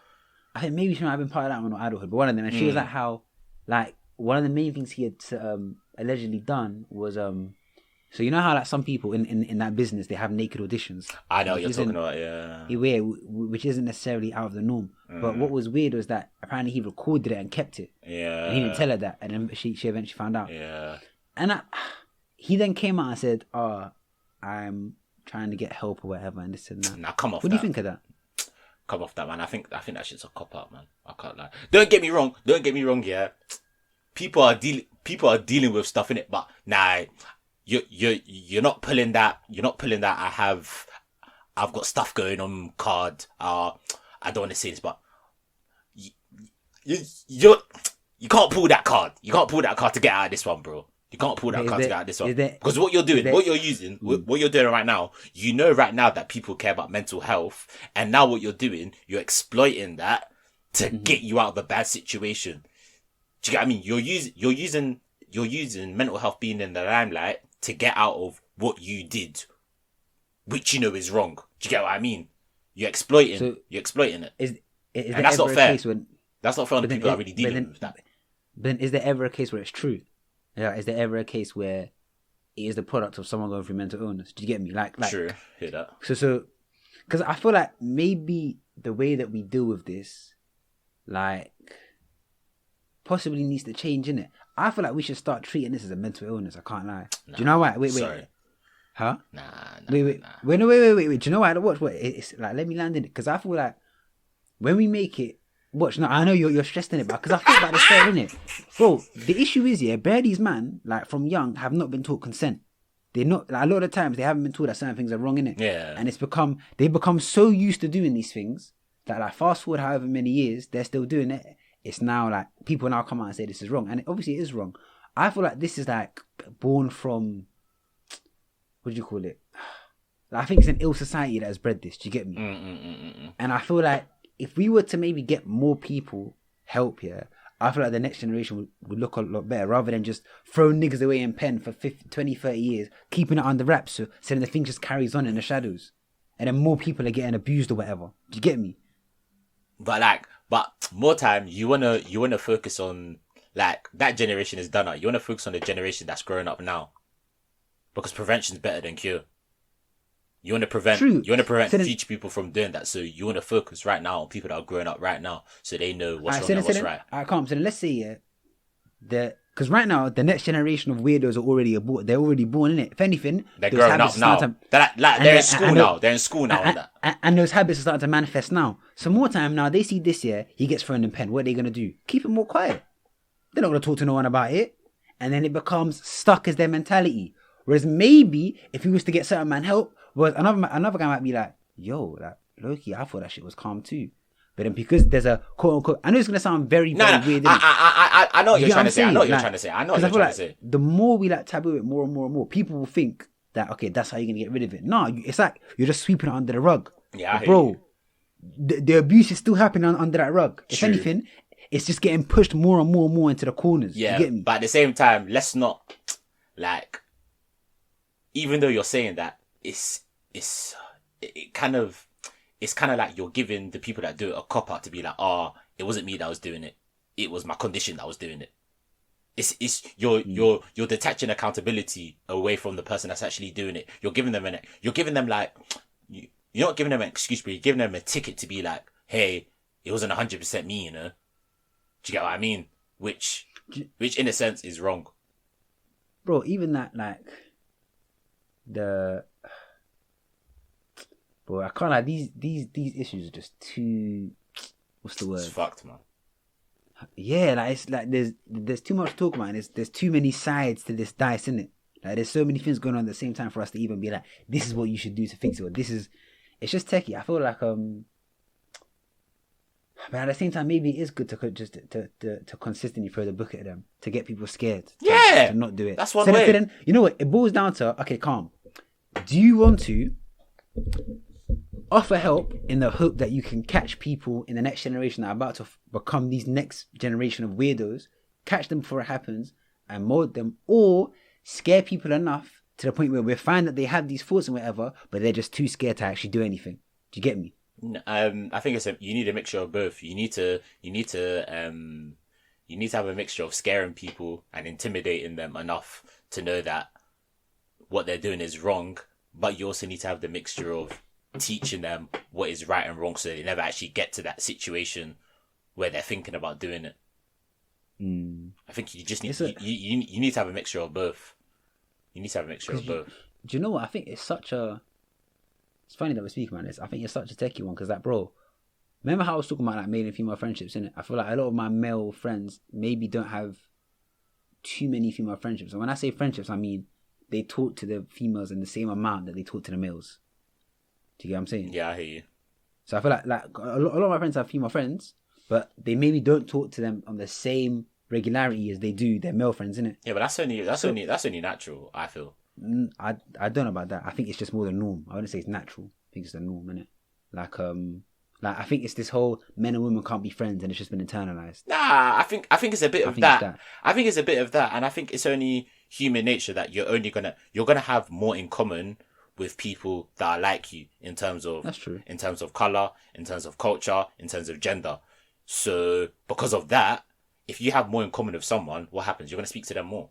I think maybe she might have been part of that one or Adulthood, but one of them, and she was like how, like, one of the main things he had allegedly done was so you know how like some people in that business they have naked auditions. I know what you're talking about, yeah. Which isn't necessarily out of the norm. But what was weird was that apparently he recorded it and kept it. Yeah. And he didn't tell her that, and then she eventually found out. Yeah. And he then came out and said, "Oh, I'm trying to get help or whatever," and this and that. Now come off. What do you think of that? Come off that, man. I think that shit's a cop out, man. I can't lie. Don't get me wrong. Yeah. People are dealing with stuff in it, but nah. You're not pulling that. You're not pulling that. I've got stuff going on card. I don't want to say this, but you can't pull that card. You can't pull that card to get out of this one, bro. You can't pull that card to get out of this one. Because what you're doing, what you're doing right now, you know right now that people care about mental health, and now what you're doing, you're exploiting that to get you out of a bad situation. Do you get what I mean? You're using mental health being in the limelight to get out of what you did, which you know is wrong. Do you get what I mean? You're exploiting it. And that's not fair. That's not fair on the people that are really dealing with that. But then is there ever a case where it's true? Yeah, is there ever a case where it is the product of someone going through mental illness? Do you get me? Like True, hear that. So, because I feel like maybe the way that we deal with this, like, possibly needs to change, innit? I feel like we should start treating this as a mental illness. I can't lie. Nah, do you know why? Wait. Sorry. Huh? Nah. Wait. Do you know why? Watch. What? It's like, let me land in it, because I feel like when we make it. Watch. No, I know you're stressed in it, but because I feel about this fair, innit? Bro, the issue is, yeah, these man, like from young, have not been taught consent. They're not, like, a lot of the times they haven't been taught that certain things are wrong, innit? Yeah. And they become so used to doing these things that, like, fast forward however many years, they're still doing it. It's now like people now come out and say this is wrong, and obviously it is wrong. I feel like this is like born from, what do you call it? I think it's an ill society that has bred this. Do you get me? And I feel like if we were to maybe get more people help here, I feel like the next generation would look a lot better, rather than just throwing niggas away in pen for 20, 30 years, keeping it under wraps, so then the thing just carries on in the shadows, and then more people are getting abused or whatever. Do you get me? But more time, you wanna focus on, like, that generation is done now. You wanna focus on the generation that's growing up now, because prevention is better than cure. You wanna prevent future people from doing that. So you wanna focus right now on people that are growing up right now, so they know what's wrong and what's right. I can't. So then let's say because right now the next generation of weirdos are already born. They're already born in it. If anything, they're growing up now. They're in school now. They're in school now. And those habits are starting to manifest now. So more time now, they see this year, he gets thrown in pen. What are they gonna do? Keep him more quiet. They're not gonna talk to no one about it, and then it becomes stuck as their mentality. Whereas maybe if he was to get certain man help, was another guy might be like, yo, like, low-key, I thought that shit was calm too. But then because there's a quote-unquote, I know it's going to sound very weird. I know what you're trying to say. I know what you're trying to say. The more we like taboo it more and more, people will think that, okay, that's how you're going to get rid of it. No, it's like you're just sweeping it under the rug. Yeah, bro, the abuse is still happening under that rug. If anything, it's just getting pushed more and more into the corners. Yeah, you get me? But at the same time, let's not, like, even though you're saying that, it's kind of like you're giving the people that do it a cop out to be like, it wasn't me that was doing it. It was my condition that was doing it. You're detaching accountability away from the person that's actually doing it. You're giving them like, you're not giving them an excuse, but you're giving them a ticket to be like, hey, it wasn't 100% me, you know? Do you get what I mean? Which in a sense is wrong. Bro, even that, like, I can't, like, these issues are just too, what's the word? It's fucked, man. Yeah, like, it's like there's too much to talk about, and there's too many sides to this dice, isn't it? Like, there's so many things going on at the same time for us to even be like, this is what you should do to fix it, or it's just techie. I feel like but at the same time, maybe it is good to just to consistently throw the book at them, to get people scared to not do it. That's one way. Then, you know what? It boils down to, okay, calm. Do you want to offer help in the hope that you can catch people in the next generation that are about to become these next generation of weirdos, catch them before it happens and mold them, or scare people enough to the point where we find that they have these thoughts and whatever, but they're just too scared to actually do anything. Do you get me? I think you need a mixture of both. You need to have a mixture of scaring people and intimidating them enough to know that what they're doing is wrong, but you also need to have the mixture of teaching them what is right and wrong so they never actually get to that situation where they're thinking about doing it. I think you just need you need to have a mixture of both. You need to have a mixture of both. Do you know what? I think it's funny that we're speaking about this. I think it's such a techie one because, like, bro, remember how I was talking about like male and female friendships, innit? I feel like a lot of my male friends maybe don't have too many female friendships. And when I say friendships, I mean they talk to the females in the same amount that they talk to the males. Do you get what I'm saying? Yeah, I hear you. So I feel like a lot of my friends have female friends, but they maybe don't talk to them on the same regularity as they do their male friends, innit? Yeah, but that's only natural, I feel. I don't know about that. I think it's just more the norm. I wouldn't say it's natural. I think it's the norm, innit? Like I think it's this whole men and women can't be friends, and it's just been internalized. Nah, I think it's a bit of that. I think it's a bit of that, and I think it's only human nature that you're gonna have more in common with people that are like you in terms of that's true. In terms of color, in terms of culture, in terms of gender. So because of that, if you have more in common with someone, what happens? You're gonna speak to them more.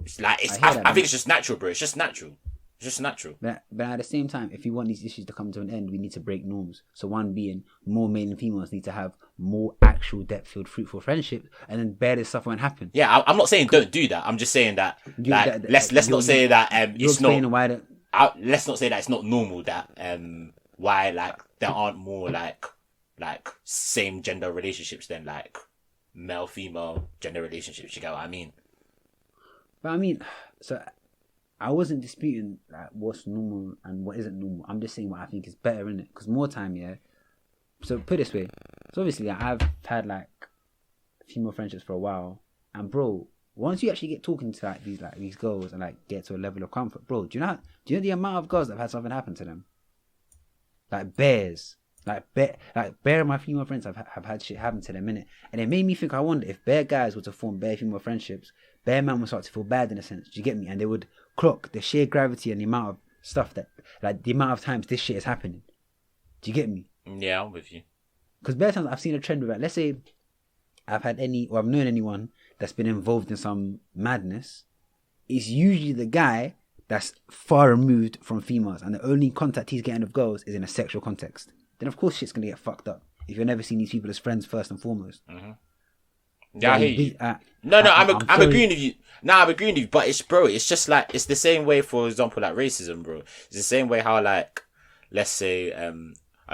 It's like I think it's just natural, bro. It's just natural. It's just natural. But at the same time, if you want these issues to come to an end, we need to break norms. So one being more male and females need to have more actual depth-filled, fruitful friendships, and then bear this stuff won't happen. Yeah, I'm not saying don't do that. I'm just saying that let's not say that it's not. Let's not say that it's not normal that why like there aren't more like same gender relationships than like male female gender relationships. You get what I mean? But I mean, so I wasn't disputing like what's normal and what isn't normal. I'm just saying what I think is better, innit? Because more time, yeah. So put it this way. So obviously, like, I've had like female friendships for a while, and bro, once you actually get talking to like these girls and like get to a level of comfort, bro, do you know the amount of girls that have had something happen to them? Like bears. Bear my female friends have had shit happen to them, innit? And it made me think, I wonder if bear guys were to form bear female friendships, bear man would start to feel bad in a sense. Do you get me? And they would clock the sheer gravity and the amount of stuff that, like, the amount of times this shit is happening. Do you get me? Yeah, I'm with you. Because bear times I've seen a trend with that. Let's say I've known anyone that's been involved in some madness. It's usually the guy that's far removed from females, and the only contact he's getting with girls is in a sexual context. Then of course shit's gonna get fucked up if you're never seeing these people as friends first and foremost. Mm-hmm. Yeah, I hear you. I'm agreeing with you. I'm agreeing with you. But it's just like it's the same way. For example, like racism, bro. It's the same way how like, let's say a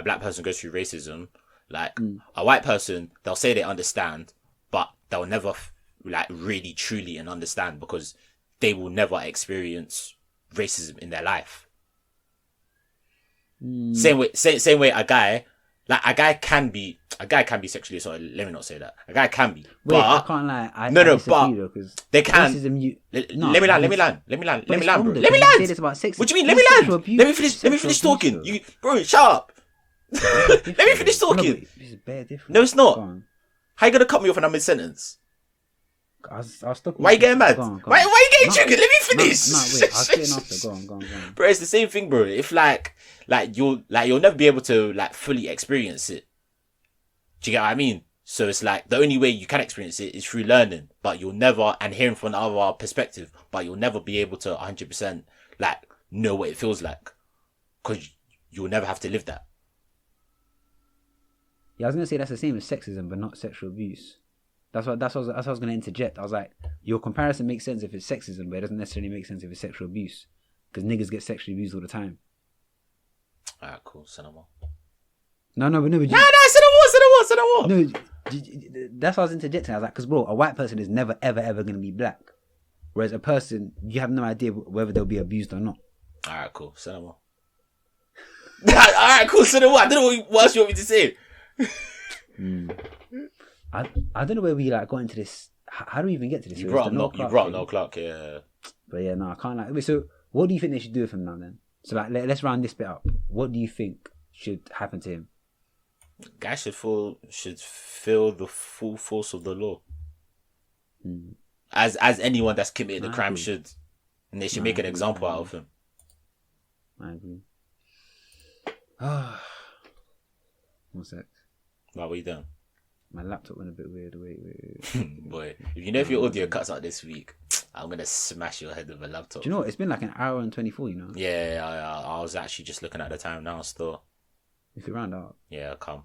black person goes through racism. Like a white person, they'll say they understand, but they'll never like really truly and understand because they will never experience racism in their life. Same way a guy can be sexually assaulted. Let me not say that. A guy can be. Wait, but, I can't lie. But they can. Let me land, bro. Let me land. What do you mean? Let me land. Let me finish talking. You, bro, shut up. Let me finish talking. No, it's not. How you gonna cut me off when I'm mid sentence? I was stuck. Why are you getting mad? Why are you getting triggered? Let me finish. Wait. I'll say it after. Go on. Bro, it's the same thing, bro. If you'll never be able to like fully experience it. Do you get what I mean? So it's like the only way you can experience it is through learning, but you'll never, and hearing from another perspective, but you'll never be able to 100% like know what it feels like, because you'll never have to live that. Yeah, I was gonna say that's the same as sexism, but not sexual abuse. That's what I was gonna interject. I was like, your comparison makes sense if it's sexism, but it doesn't necessarily make sense if it's sexual abuse, because niggas get sexually abused all the time. Alright, cool. Say no more. No, say no more. No, that's what I was interjecting. I was like, because bro, a white person is never ever gonna be black, whereas a person, you have no idea whether they'll be abused or not. Alright, cool. Say no more. Alright, cool. Say no more. I don't know what else you want me to say. I don't know where we like got into this. How do we even get to this? You brought no Clark, yeah. But yeah, no, I can't like. Wait, so what do you think they should do with him now then? So like, let's round this bit up. What do you think should happen to him? Guy should feel the full force of the law. As anyone that's committed a crime should. And they should make an example out of him. I agree. One sec. What are you doing? My laptop went a bit weird. Wait. Boy, if you know if your audio cuts out this week, I'm going to smash your head with a laptop. Do you know what? It's been like an hour and 24, you know? Yeah, I was actually just looking at the time now still. If you round up. Yeah, I'll come.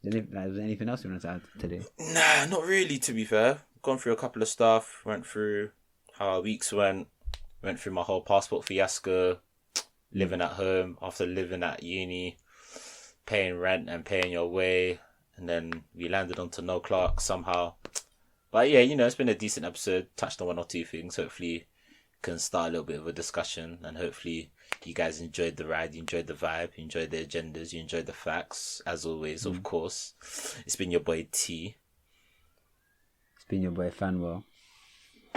Was there anything else you wanted to add today? Nah, not really, to be fair. Gone through a couple of stuff, went through how our weeks went through my whole passport fiasco, living at home after living at uni, paying rent and paying your way, and then we landed onto No Clark somehow. But yeah, it's been a decent episode, touched on one or two things. Hopefully can start a little bit of a discussion, and hopefully you guys enjoyed the ride, you enjoyed the vibe, you enjoyed the agendas, you enjoyed the facts. As always, of course, it's been your boy T. It's been your boy Fanuel.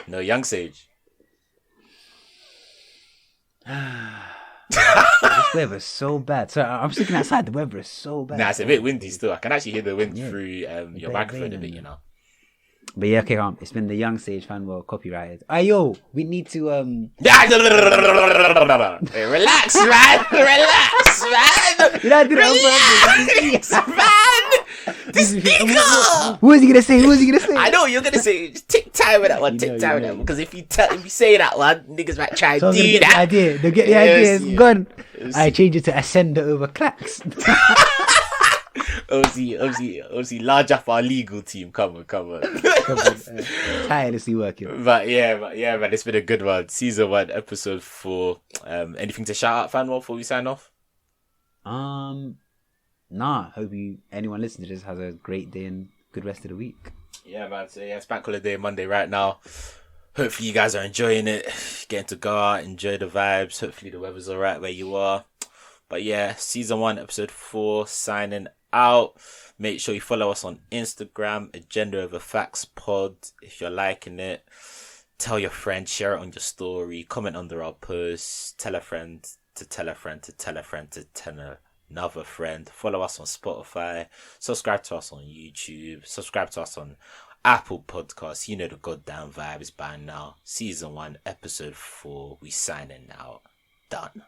No Young Sage. This weather's so bad. So I'm sitting outside. The weather is so bad. Nah, it's a bit windy still. I can actually hear the wind through your microphone a bit, But yeah, okay, it's been the Young Sage Fanuel copyrighted. Yo, we need to Hey, relax, man. Relax, man. Did I do that? Relax, man. This nigga. Who is he gonna say? I know you're gonna say. Just take time with that one. Take time with that one. Because if you say that one, niggas might try and do that. The idea. They'll get the idea. It's gone. I change it to Ascender over Clacks. Obviously, large up our legal team. Come on. Tirelessly working. But yeah, man, it's been a good one. Season 1, episode 4. Anything to shout out, Fanuel, before we sign off? Nah. Hope anyone listening to this has a great day and good rest of the week. Yeah, man. So yeah, it's Bank Holiday Monday right now. Hopefully you guys are enjoying it. Getting to go out, enjoy the vibes. Hopefully the weather's alright where you are. But yeah, season 1, episode 4, signing out. Make sure you follow us on Instagram, Agenda Over Facts Pod. If you're liking it, tell your friend, share it on your story, comment under our posts, tell a friend to tell a friend to tell a friend to tell another friend. Follow us on Spotify, subscribe to us on YouTube, subscribe to us on Apple Podcasts. You know the goddamn vibes by now. Season 1, episode 4, we signing out. Done.